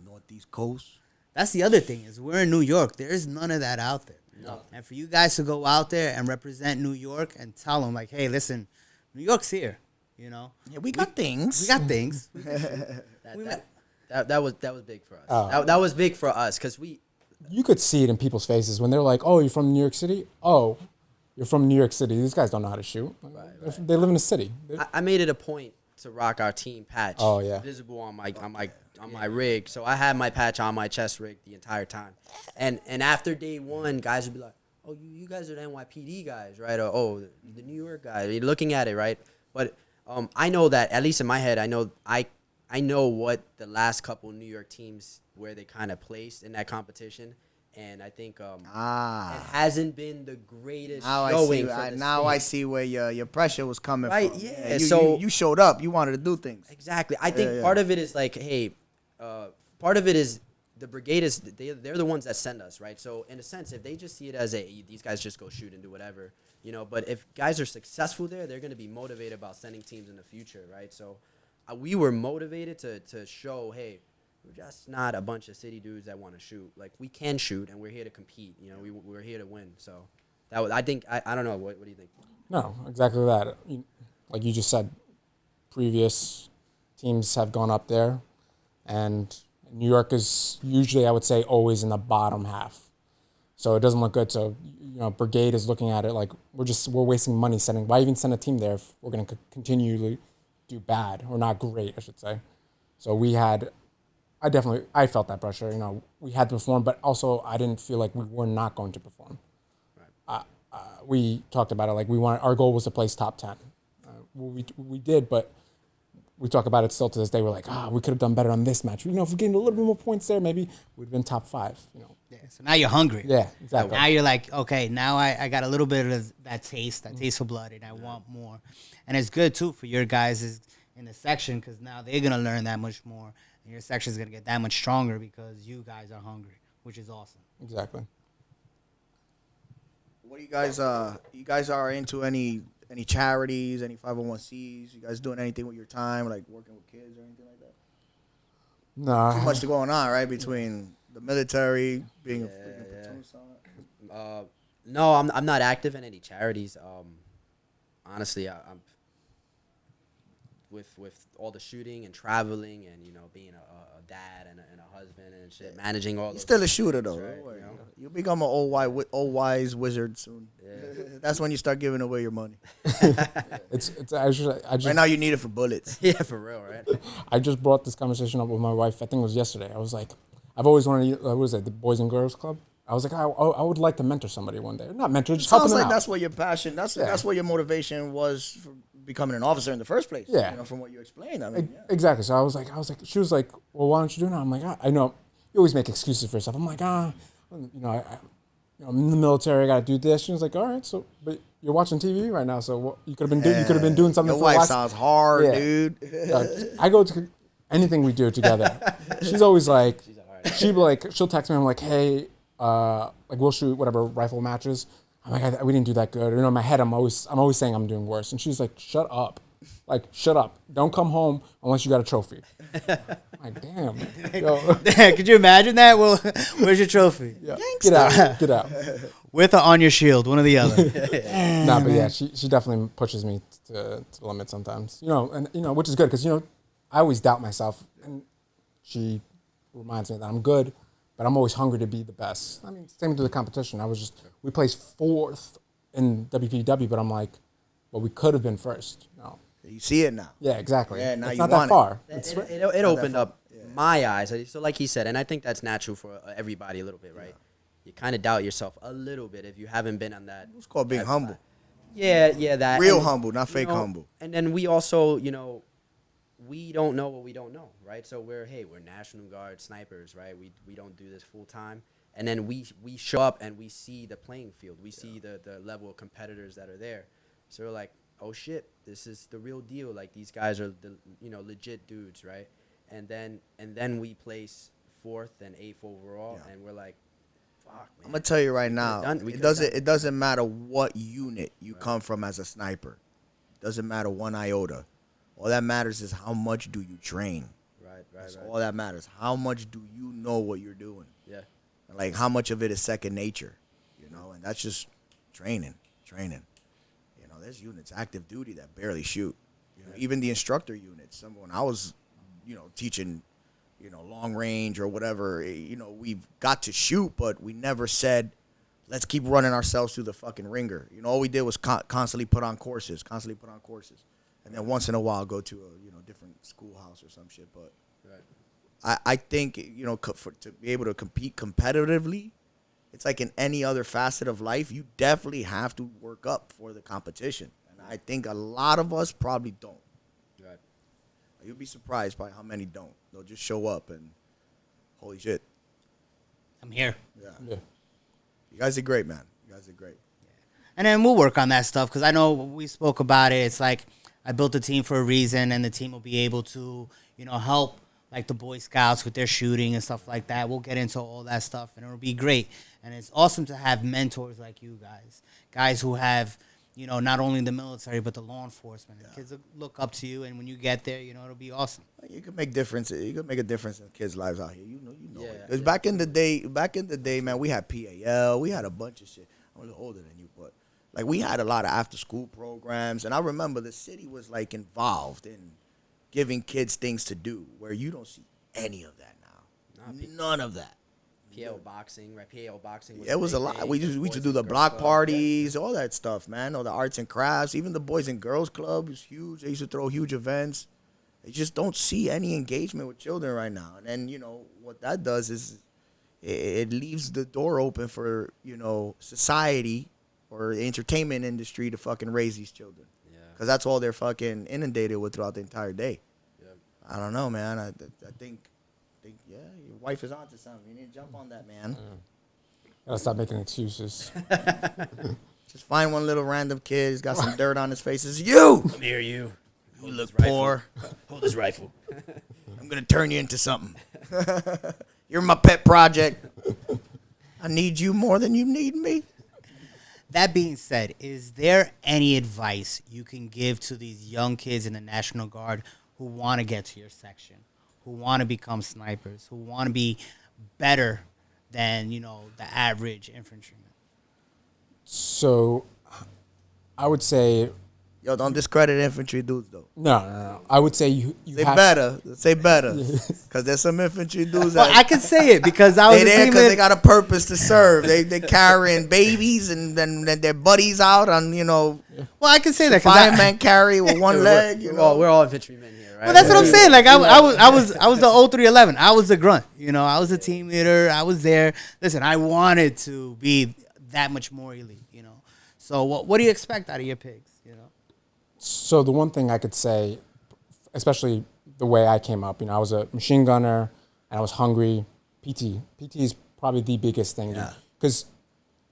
Northeast Coast. That's the other thing, is we're in New York. There's none of that out there. No. And for you guys to go out there and represent New York and tell them, like, hey, listen, New York's here, you know? Yeah, we got things. We got things. That was big for us. That was big for us, because You could see it in people's faces when they're like, oh, you're from New York City? Oh, you're from New York City. These guys don't know how to shoot. Right. They live in a city. I made it a point to rock our team patch. Oh, yeah. Visible on my rig. So I had my patch on my chest rig the entire time. And after day one, guys would be like, oh, you guys are the NYPD guys, right? Or, oh, the New York guys. You're looking at it, right? But I know that, at least in my head, I know what the last couple New York teams, where they kind of placed in that competition. And I think it hasn't been the greatest showing. I see where your pressure was coming from. Yeah. You showed up. You wanted to do things. Exactly. I think part of it is like, hey, part of it is the brigade is they're the ones that send us, right? So in a sense, if they just see it as these guys just go shoot and do whatever, you know. But if guys are successful there, they're going to be motivated about sending teams in the future, right? So we were motivated to show, hey, we're just not a bunch of city dudes that want to shoot. Like, we can shoot, and we're here to compete. You know, we're here to win. So that was, I think, I don't know. What do you think? No, exactly that. Like you just said, previous teams have gone up there, and New York is usually, I would say, always in the bottom half. So it doesn't look good. So, you know, brigade is looking at it like we're wasting money sending. Why even send a team there if we're going to continually do bad or not great, I should say. So I felt that pressure. You know, we had to perform, but also I didn't feel like we were not going to perform. Right. We talked about it like our goal was to place top 10. We did, but we talk about it still to this day. We're like, we could have done better on this match. You know, if we gained a little bit more points there, maybe we'd been top 5. You know. Yeah. So now you're hungry. Yeah, exactly. Now you're like, okay, now I got a little bit of that taste for blood, and I want more. And it's good too for your guys in the section, because now they're gonna learn that much more. Your section is going to get that much stronger because you guys are hungry, which is awesome. Exactly. What do you guys? You guys are into any charities, any 501(c)s? You guys doing anything with your time, like working with kids or anything like that? No. Too much going on, right? Between the military, being a freaking platoon sergeant. No, I'm not active in any charities. Honestly, I'm with all the shooting and traveling and being a dad and a husband and shit, managing all. You're still a shooter though. Right, Don't worry. You'll become an old wise wizard soon. Yeah. That's when you start giving away your money. It's actually I just Right now you need it for bullets. Yeah, for real, right? I just brought this conversation up with my wife. I think it was yesterday. I was like, I've always wanted to, what was it, the Boys and Girls Club? I was like, I would like to mentor somebody one day. Not mentor, just helping Sounds them like out. that's what your passion. That's what your motivation was for becoming an officer in the first place. Yeah. From what you explained. I mean, yeah. Exactly. So I was like, she was like, well, why don't you do it now? I'm like, I know. You always make excuses for yourself. I'm like, I'm in the military. I got to do this. She was like, all right, so but you're watching TV right now, so what, you could have been doing something. Your for wife the last, sounds hard, Yeah. dude. I go to anything we do together. She's always like, she'll text me. I'm like, hey, like we'll shoot whatever rifle matches. I'm like, we didn't do that good. In my head, I'm always saying I'm doing worse. And she's like, shut up. Like, shut up. Don't come home unless you got a trophy. I'm like, damn. Yo. Could you imagine that? Well, where's your trophy? Yeah. Get out. With or on your shield, one or the other. Nah, but yeah, she definitely pushes me to the limit sometimes. Which is good because I always doubt myself, and she reminds me that I'm good, but I'm always hungry to be the best. I mean, same through the competition. We placed 4th in WPW, but I'm like, well, we could have been first. No. You see it now. Yeah, exactly. Yeah, now it's you not want that far. It opened up my eyes. So like he said, and I think that's natural for everybody a little bit, right? You kind of doubt yourself a little bit if you haven't been on that. It's called being humble. Yeah, that. Real humble, not fake humble. And then we also, we don't know what we don't know, right? So we're National Guard snipers, right? We don't do this full time. And then we show up and we see the playing field. We see the level of competitors that are there. So we're like, oh shit, this is the real deal. Like these guys are the legit dudes, right? And then we place 4th and 8th overall, and we're like, fuck, man. I'm gonna tell you right now, it doesn't matter what unit you come from as a sniper. It doesn't matter one iota. All that matters is how much do you train. Right. That's all that matters. How much do you know what you're doing? Yeah. Like how much of it is second nature, and that's just training. There's units active duty that barely shoot. Even the instructor units. When I was, teaching, long range or whatever, we've got to shoot, but we never said, let's keep running ourselves through the fucking ringer. All we did was constantly put on courses, and then once in a while go to a different schoolhouse or some shit. But I think to be able to compete competitively, it's like in any other facet of life, you definitely have to work up for the competition. And I think a lot of us probably don't. Right. You'll be surprised by how many don't. They'll just show up and, holy shit. I'm here. Yeah. You guys are great, man. You guys are great. And then we'll work on that stuff because I know we spoke about it. It's like I built a team for a reason, and the team will be able to, help like the Boy Scouts with their shooting and stuff like that. We'll get into all that stuff, and it'll be great. And it's awesome to have mentors like you guys who have, not only the military but the law enforcement. Yeah. Kids look up to you, and when you get there, it'll be awesome. You can make differences. You can make a difference in kids' lives out here. You know Yeah, it. Because back in the day, man, we had PAL. We had a bunch of shit. I'm a little older than you, but like we had a lot of after-school programs, and I remember the city was like involved in giving kids things to do, where you don't see any of that now. None of that. PL boxing, right? PL boxing. It was a lot. We used to do the block parties, all that stuff, man. All the arts and crafts. Even the Boys and Girls Club was huge. They used to throw huge events. They just don't see any engagement with children right now. And then, what that does is it leaves the door open for, society or the entertainment industry to fucking raise these children. Yeah. Because that's all they're fucking inundated with throughout the entire day. Yeah. I don't know, man. I think, yeah, your wife is onto something. You need to jump on that, man. Gotta stop making excuses. Just find one little random kid. He's got some dirt on his face. It's you. Come here, you. You look poor. Hold this rifle. I'm gonna turn you into something. You're my pet project. I need you more than you need me. That being said, is there any advice you can give to these young kids in the National Guard who want to get to your section, who want to become snipers, who want to be better than, the average infantryman? So I would say Yo, don't discredit infantry dudes though. no. I would say you Say have better. Say better. Because there's some infantry dudes Well, I that can say it because I was they a there team because they got a purpose to serve. They carrying babies and then their buddies out on, Well, I can say that because fireman carry with one leg. We're all infantrymen here, right? Well, that's what I'm saying. Like I was the 0311. I was the grunt. I was a team leader. I was there. Listen, I wanted to be that much more elite. So what do you expect out of your pigs? So the one thing I could say, especially the way I came up, I was a machine gunner and I was hungry. PT is probably the biggest thing. Yeah. Because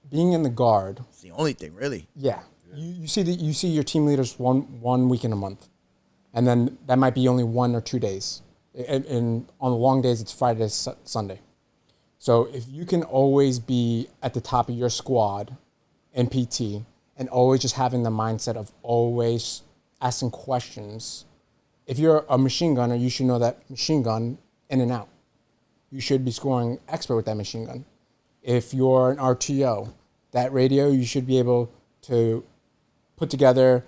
being in the Guard, It's the only thing, really. yeah, you see your team leaders one week in a month, and then that might be only 1 or 2 days. And on the long days, it's Friday to Sunday. So if you can always be at the top of your squad in PT and always just having the mindset of always asking questions. If you're a machine gunner, you should know that machine gun in and out. You should be scoring expert with that machine gun. If you're an RTO, that radio, you should be able to put together,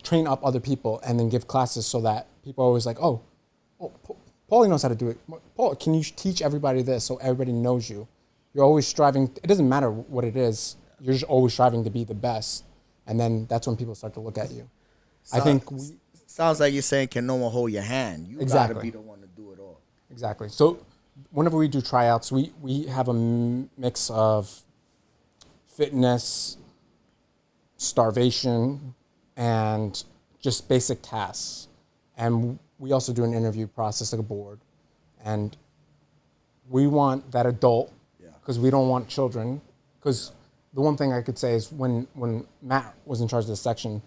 train up other people, and then give classes so that people are always like, oh, Pauly knows how to do it. Paul, can you teach everybody this so everybody knows you? You're always striving. It doesn't matter what it is. You're just always striving to be the best. And then that's when people start to look at you. I think Sounds like you're saying, can no one hold your hand? You got to be the one to do it all. Exactly. So whenever we do tryouts, we have a mix of fitness, starvation, and just basic tasks. And we also do an interview process like a board. And we want that adult because we don't want children. Because the one thing I could say is when Matt was in charge of the section,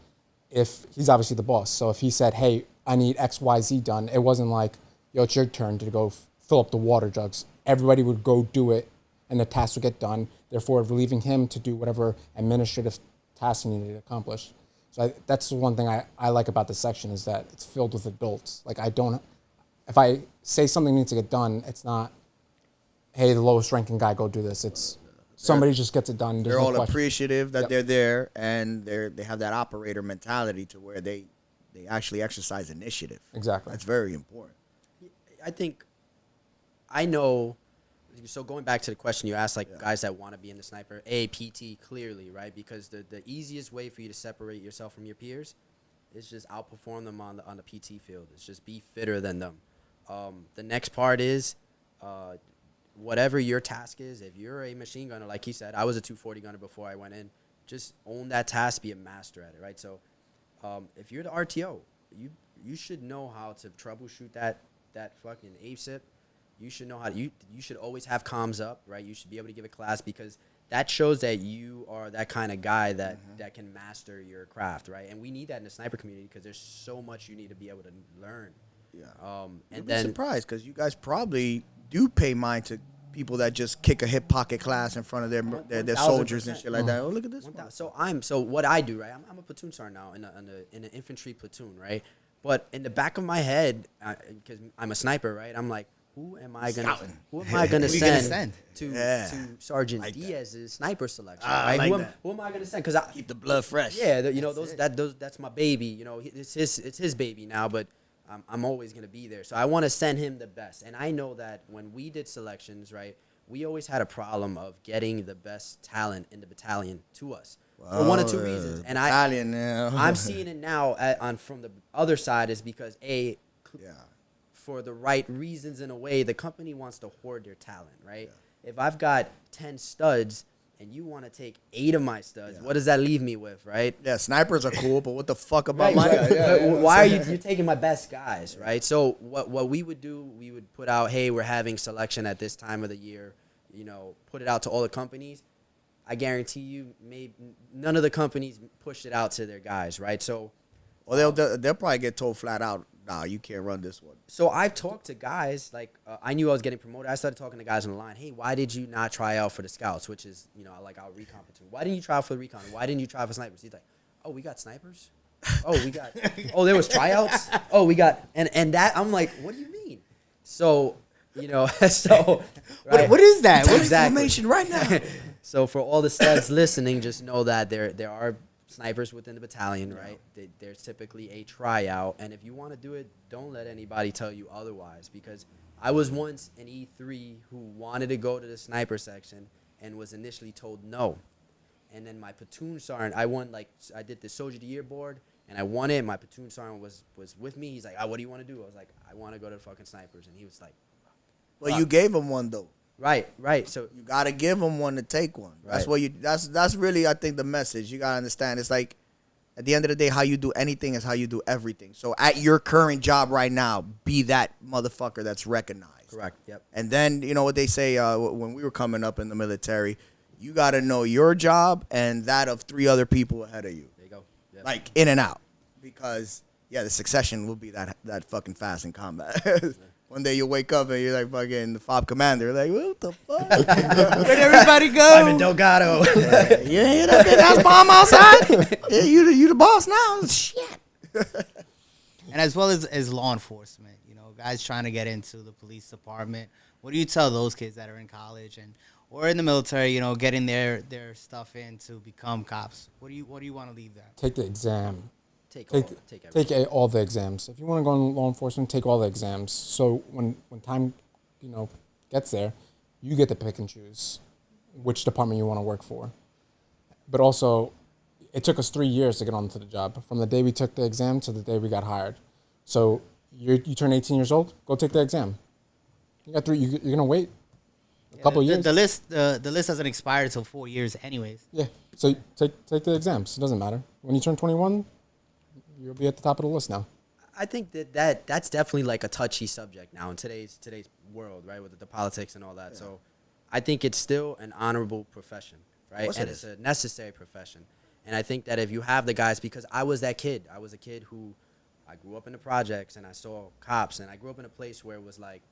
if he's obviously the boss, so if he said, hey, I need X, Y, Z done, it wasn't like, yo, it's your turn to go fill up the water jugs. Everybody would go do it, and the task would get done, therefore relieving him to do whatever administrative tasks he needed to accomplish. So that's the one thing I like about this section is that it's filled with adults. Like if I say something needs to get done, it's not, hey, the lowest ranking guy, go do this. It's somebody just gets it done. They're all appreciative that they're there, and they have that operator mentality to where they actually exercise initiative. Exactly. That's very important. I think I know. So going back to the question you asked, like guys that want to be in the sniper, PT clearly, right? Because the easiest way for you to separate yourself from your peers is just outperform them on the PT field. It's just be fitter than them. The next part is whatever your task is. If you're a machine gunner, like he said, I was a 240 gunner before I went in. Just own that task, be a master at it, right? So if you're the RTO, you should know how to troubleshoot that fucking AFSAM. You should know how to, you should always have comms up, right? You should be able to give a class because that shows that you are that kind of guy that can master your craft, right? And we need that in the sniper community because there's so much you need to be able to learn. Yeah. And You'll be surprised because you guys probably do pay mind to people that just kick a hip pocket class in front of their soldiers and shit like that. Oh, look at this one. So what I do, right? I'm a platoon sergeant now in an infantry platoon, right? But in the back of my head, because I'm a sniper, right? I'm like, who am I gonna send to Sergeant Diaz's sniper selection? Right? Who am I gonna send? Because I keep the blood fresh. Yeah, that's my baby. It's his baby now, but I'm always gonna be there. So I want to send him the best. And I know that when we did selections, right, we always had a problem of getting the best talent in the battalion to us for one or two reasons. And I'm seeing it now from the other side is because for the right reasons in a way, the company wants to hoard their talent, right? Yeah. If I've got 10 studs and you want to take 8 of my studs, what does that leave me with, right? Yeah, snipers are cool, but what the fuck about my why are you taking my best guys, right? So what we would do, we would put out, hey, we're having selection at this time of the year, put it out to all the companies. I guarantee you none of the companies pushed it out to their guys, right? So they'll probably get told flat out, nah, you can't run this one. So I've talked to guys, like, I knew I was getting promoted. I started talking to guys on the line. Hey, why did you not try out for the scouts, which is, like our recon platoon? Why didn't you try out for the recon? Why didn't you try for snipers? He's like, oh, we got snipers? Oh, we got, oh, there was tryouts? Oh, we got, and that, I'm like, what do you mean? So, so. Right? What is that? What's Exactly. information right now? So for all the studs listening, just know that there are snipers within the battalion, right? There's typically a tryout, and if you want to do it, don't let anybody tell you otherwise, because I was once an E3 who wanted to go to the sniper section and was initially told no. And then my platoon sergeant, I did the Soldier of the Year board, and I won it. My platoon sergeant was with me. He's like, what do you want to do? I was like, I want to go to the fucking snipers. And he was like, Well, you gave him one, though. Right. So You got to give him one to take one. That's Right. what you. That's really, I think, the message. You got to understand. It's like, at the end of the day, how you do anything is how you do everything. So at your current job right now, be that motherfucker that's recognized. correct. Yep. And then, you know what they say when we were coming up in the military, you got to know your job and that of 3 other people ahead of you. There you go. Yep. Like, in and out. Because, yeah, the succession will be that fucking fast in combat. One day you'll wake up and you're like fucking the FOB commander. Like, what the fuck? Where'd everybody go? I'm in Delgado. You hear that big ass bomb outside? Yeah, you the boss now. Shit. And as well as law enforcement, guys trying to get into the police department. What do you tell those kids that are in college or in the military, getting their stuff in to become cops? What do you want to leave them? Take the exam. Take Take everything. all the exams. If you want to go in law enforcement, take all the exams. So when time, gets there, you get to pick and choose which department you want to work for. But also, it took us 3 years to get onto the job, from the day we took the exam to the day we got hired. So you turn 18 years old, go take the exam. You got 3. You're gonna wait a couple years. The list doesn't expire until 4 years, anyways. Yeah. So take the exams. It doesn't matter. When you turn 21, you'll be at the top of the list now. I think that's definitely like a touchy subject now in today's world, right, with the politics and all that. Yeah. So I think it's still an honorable profession, right? And it's a necessary profession. And I think that if you have the guys, because I was that kid. I was a kid who, I grew up in the projects and I saw cops, and I grew up in a place where it was like,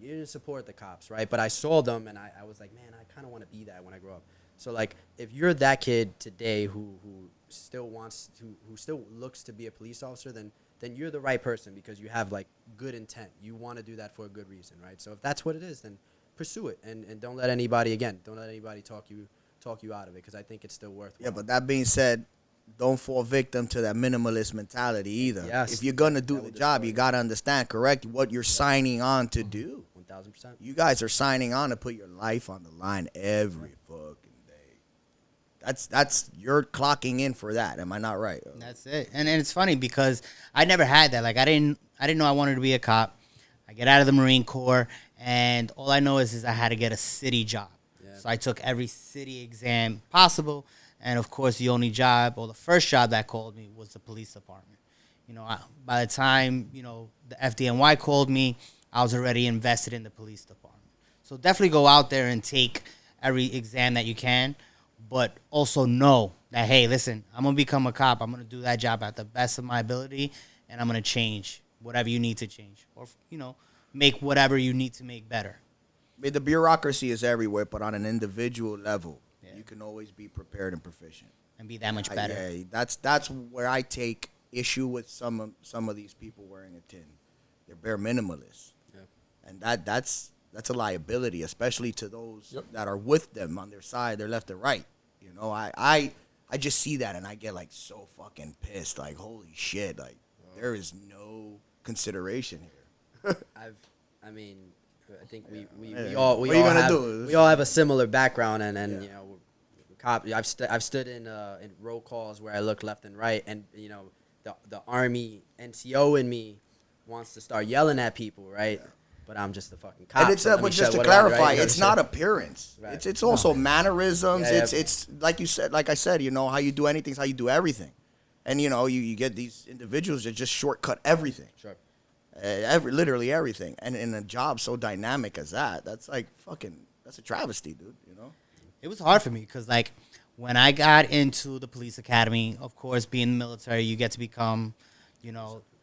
you didn't support the cops, right? But I saw them and I was like, man, I kind of want to be that when I grow up. So like, if you're that kid today who still looks to be a police officer, then you're the right person, because you have like good intent. You want to do that for a good reason, right? So if that's what it is, then pursue it, and don't let anybody talk you out of it, because I think it's still worthwhile. Yeah, but that being said, don't fall victim to that minimalist mentality either. Yes. If you're gonna do the job, you gotta understand what you're signing on to do. 1,000%. You guys are signing on to put your life on the line every fucking day. That's you're clocking in for that. Am I not right? That's it. And it's funny because I never had that. Like I didn't know I wanted to be a cop. I get out of the Marine Corps, and all I know is I had to get a city job. Yeah. So I took every city exam possible, and of course the only job, or the first job that called me, was the police department. By the time the FDNY called me, I was already invested in the police department. So definitely go out there and take every exam that you can, but also know that, hey, listen, I'm going to become a cop. I'm going to do that job at the best of my ability, and I'm going to change whatever you need to change, or, make whatever you need to make better. I mean, the bureaucracy is everywhere, but on an individual level, you can always be prepared and proficient. And be that much better. Yeah, that's where I take issue with some of these people wearing a tin. They're bare minimalists. Yeah. And that's a liability, especially to those that are with them on their side, their left and right. I just see that and I get like so fucking pissed. Like, holy shit, like there is no consideration here. I think we all have a similar background, and cop. I've stood in roll calls where I look left and right, and the Army NCO in me wants to start yelling at people, right? Yeah. But I'm just a fucking cop. And it's but just to clarify, it's not appearance. Right. It's also mannerisms. Yeah, it's like I said, how you do anything is how you do everything. And you get these individuals that just shortcut everything. Sure. Literally everything. And in a job so dynamic as that's like that's a travesty, dude, It was hard for me because, like, when I got into the police academy, of course, being military, you get to become,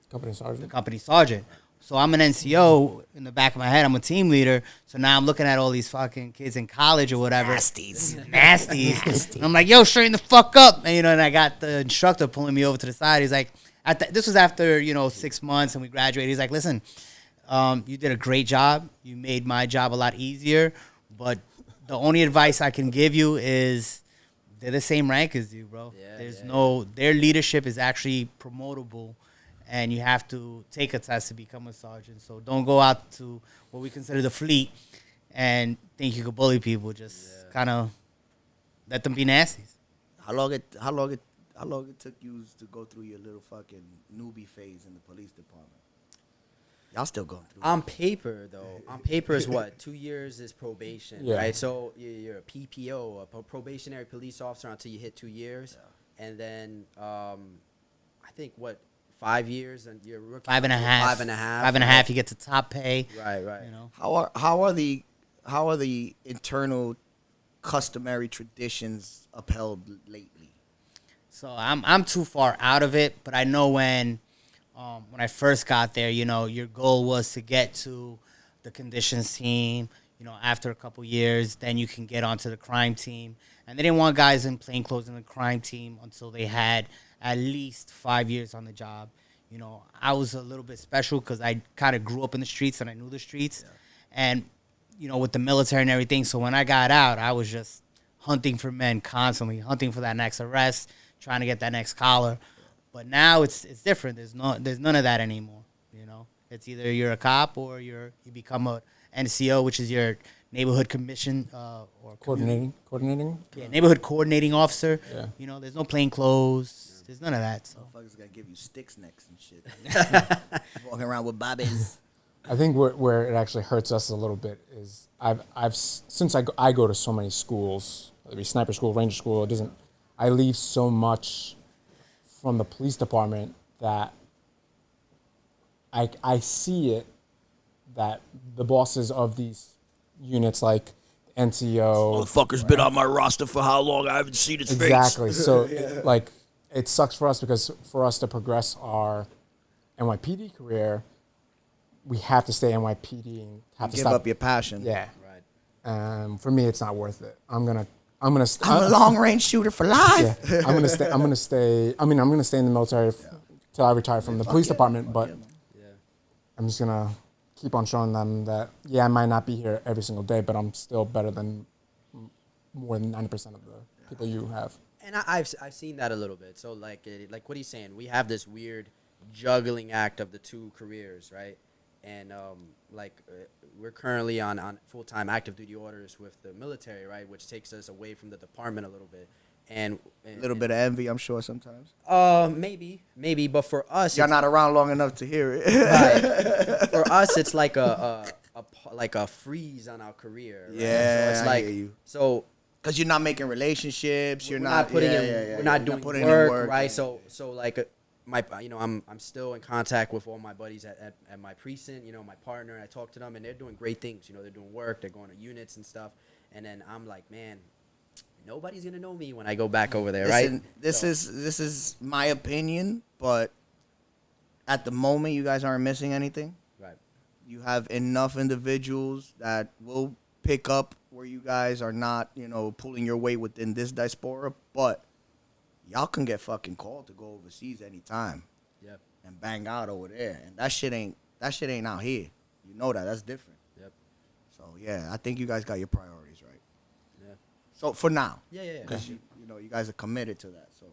Company sergeant. the company sergeant. So I'm an NCO. In the back of my head, I'm a team leader. So now I'm looking at all these fucking kids in college or whatever. Nasties. And I'm like, yo, straighten the fuck up. And, and I got the instructor pulling me over to the side. He's like, this was after, 6 months and we graduated. He's like, listen, you did a great job. You made my job a lot easier. But the only advice I can give you is they're the same rank as you, bro. Their leadership is actually promotable. And you have to take a test to become a sergeant. So don't go out to what we consider the fleet and think you could bully people. Just kind of let them be nasties. How long it took you to go through your little fucking newbie phase in the police department? Y'all still going through On paper, though. On paper is what? 2 years is probation, right? So you're a PPO, a probationary police officer until you hit 2 years. Yeah. And then I think, 5 years and you're rookie. 5.5. 5.5. 5.5. You get to top pay. Right. How are the internal customary traditions upheld lately? So I'm too far out of it, but I know when I first got there, your goal was to get to the conditions team. After a couple years, then you can get onto the crime team. And they didn't want guys in plain clothes in the crime team until they had at least 5 years on the job. I was a little bit special because I kind of grew up in the streets and I knew the streets. Yeah. And, with the military and everything. So when I got out, I was just hunting for men constantly, hunting for that next arrest, trying to get that next collar. But now it's different. There's none of that anymore. It's either you're a cop or you become a NCO, which is your neighborhood commission or coordinating. Yeah, neighborhood coordinating officer. Yeah. There's no plain clothes. There's none of that. So motherfuckers gotta give you sticks next and shit. Walking around with bobbies. I think where it actually hurts us a little bit is since I go to so many schools, whether it be sniper school, ranger school, I leave so much from the police department that I see it that the bosses of these units like NCO. Motherfucker's been on my roster for how long? I haven't seen his face. Exactly. So it sucks for us because for us to progress our NYPD career, we have to stay NYPD and have to give stop. up your passion. Yeah. Right. For me, it's not worth it. I'm a long range shooter for life. Yeah. I'm gonna stay. I'm gonna stay in the military till I retire from the police department. But I'm just gonna keep on showing them that I might not be here every single day, but I'm still better than more than 90% of the people you have. And I've seen that a little bit. So like what he's saying, we have this weird juggling act of the two careers, right? And we're currently on full-time active duty orders with the military, right, which takes us away from the department a little bit. And a little bit of envy, I'm sure, sometimes. Maybe, but for us, y'all not around long enough to hear it. Right. For us, it's like a freeze on our career. Right? Yeah, so it's I hear you. So because you're not making relationships, we're not putting we're not doing work, right? So I'm still in contact with all my buddies at my precinct, my partner. I talk to them, and they're doing great things. They're doing work, they're going to units and stuff. And then I'm like, man, nobody's gonna know me when I go back over there, right? This is my opinion, but at the moment, you guys aren't missing anything. Right. You have enough individuals that will pick up where you guys are not, pulling your weight within this diaspora, but y'all can get fucking called to go overseas anytime. Yep. And bang out over there, and that shit ain't out here. You know that. That's different. Yep. So yeah, I think you guys got your priorities right. Yeah. So for now. Yeah. Because you guys are committed to that. So,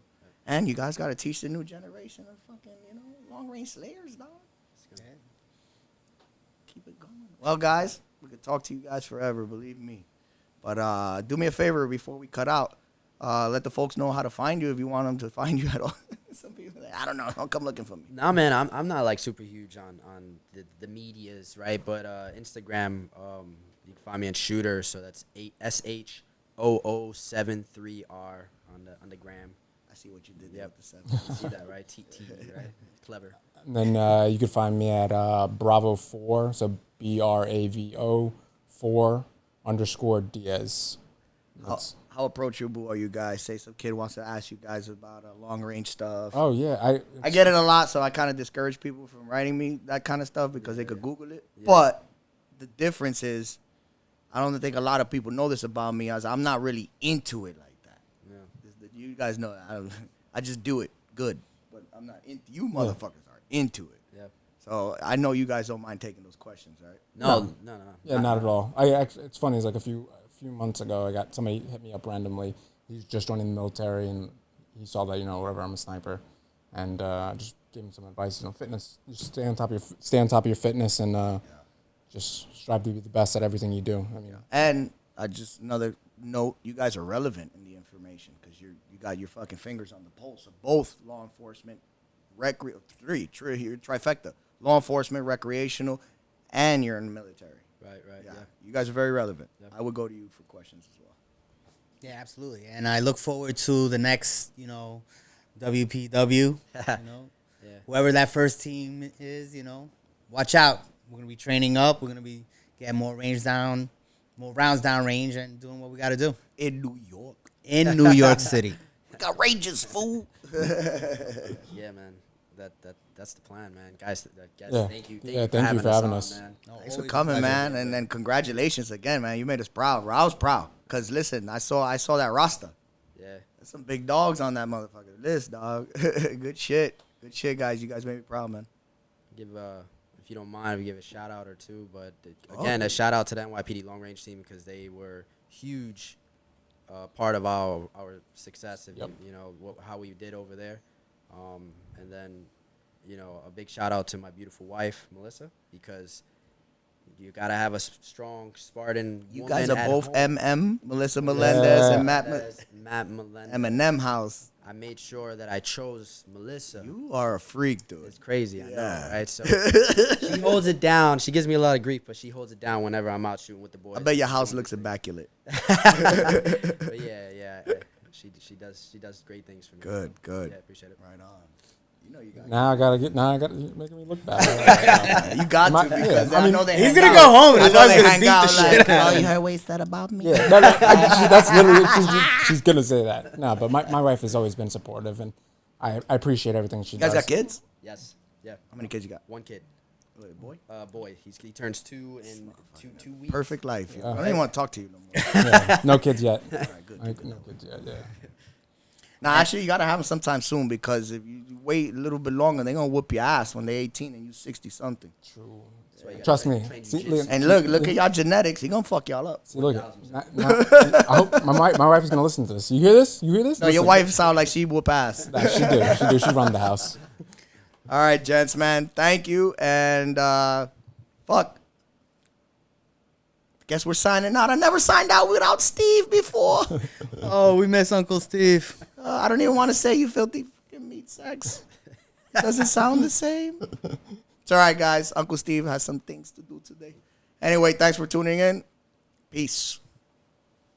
and you guys got to teach the new generation of fucking long range slayers, dog. Yeah. Keep it going. Well, guys, we could talk to you guys forever, believe me. But do me a favor before we cut out. Let the folks know how to find you if you want them to find you at all. Some people are like, I don't know. Don't come looking for me. Nah, man, I'm not like super huge on the medias, right? But Instagram, you can find me on Shooter, so that's SHOO73R on the gram. I see what you did there. Yep. With the 7. You see that, right? T, right? Clever. And then you can find me at Bravo 4, so BRAVO 4 _ Diaz. How approachable are you guys? Say some kid wants to ask you guys about long range stuff. Oh yeah, I get it a lot, so I kind of discourage people from writing me that kind of stuff because they could Google it. Yeah. But the difference is, I don't think a lot of people know this about me, as I'm not really into it like that. Yeah. You guys know that. I just do it good, but I'm not into. You motherfuckers are into it. Yeah. So I know you guys don't mind taking those questions, right? No. Yeah, not at all. It's funny. It's like a few months ago, I got somebody hit me up randomly. He's just joining the military, and he saw that, whatever, I'm a sniper, and I just gave him some advice. Fitness. Just stay on top of your fitness, and just strive to be the best at everything you do. And just another note: you guys are relevant in the information because you got your fucking fingers on the pulse of both law enforcement, trifecta: law enforcement, recreational, and you're in the military. Right. Yeah. You guys are very relevant. Yep. I would go to you for questions as well. Yeah, absolutely. And I look forward to the next, WPW. Whoever that first team is, watch out. We're gonna be training up. We're gonna be getting more rounds down range, and doing what we got to do in New York. In New York City. We got ranges, fool. Yeah, man. That's the plan, man. Guys, thank you. Thank you for having us. Man. No, thanks for coming, man. And then congratulations again, man. You made us proud. I was proud. Because, listen, I saw that roster. Yeah. There's some big dogs on that motherfucker list, dog. Good shit. Good shit, guys. You guys made me proud, man. If you don't mind, we give a shout-out or two. But, again, a shout-out to the NYPD long-range team because they were huge part of our success, how we did over there. And then, a big shout out to my beautiful wife, Melissa, because you got to have a strong Spartan You woman guys are both home. MM, Melissa Melendez and Matt Melendez. Eminem house. I made sure that I chose Melissa. You are a freak, dude. It's crazy, I know, right? So she holds it down. She gives me a lot of grief, but she holds it down whenever I'm out shooting with the boys. I bet your house looks immaculate. But yeah. She does great things for me. Good. Yeah, appreciate it. Right on. You got. Now I gotta making me look bad. You got to because I know they. He's hang gonna out. go home and I his know wife's they gonna hang beat out the like, shit. oh, you heard what he said about me? Yeah, that's literally she's gonna say that. No, but my wife has always been supportive, and I appreciate everything she does. You guys got kids? Yes. Yeah. How many kids you got? One kid. Boy? Boy. He turns 2 in 2 weeks. Perfect life. I don't even want to talk to you no more. Yeah, no kids yet. All right, good. No kids yet. Yeah. Now, actually, you got to have them sometime soon because if you wait a little bit longer, they're going to whoop your ass when they're 18 and you 60-something. True. Trust me. And look at y'all genetics. He going to fuck y'all up. See, look. I hope my wife is going to listen to this. You hear this? No, Listen. your wife sound like she whoop ass. Nah, she do. She run the house. All right, gents, man. Thank you. And fuck. Guess we're signing out. I never signed out without Steve before. Oh, we miss Unkle Steev. I don't even want to say you filthy fucking meat sacks. Doesn't sound the same. It's all right, guys. Unkle Steev has some things to do today. Anyway, thanks for tuning in. Peace.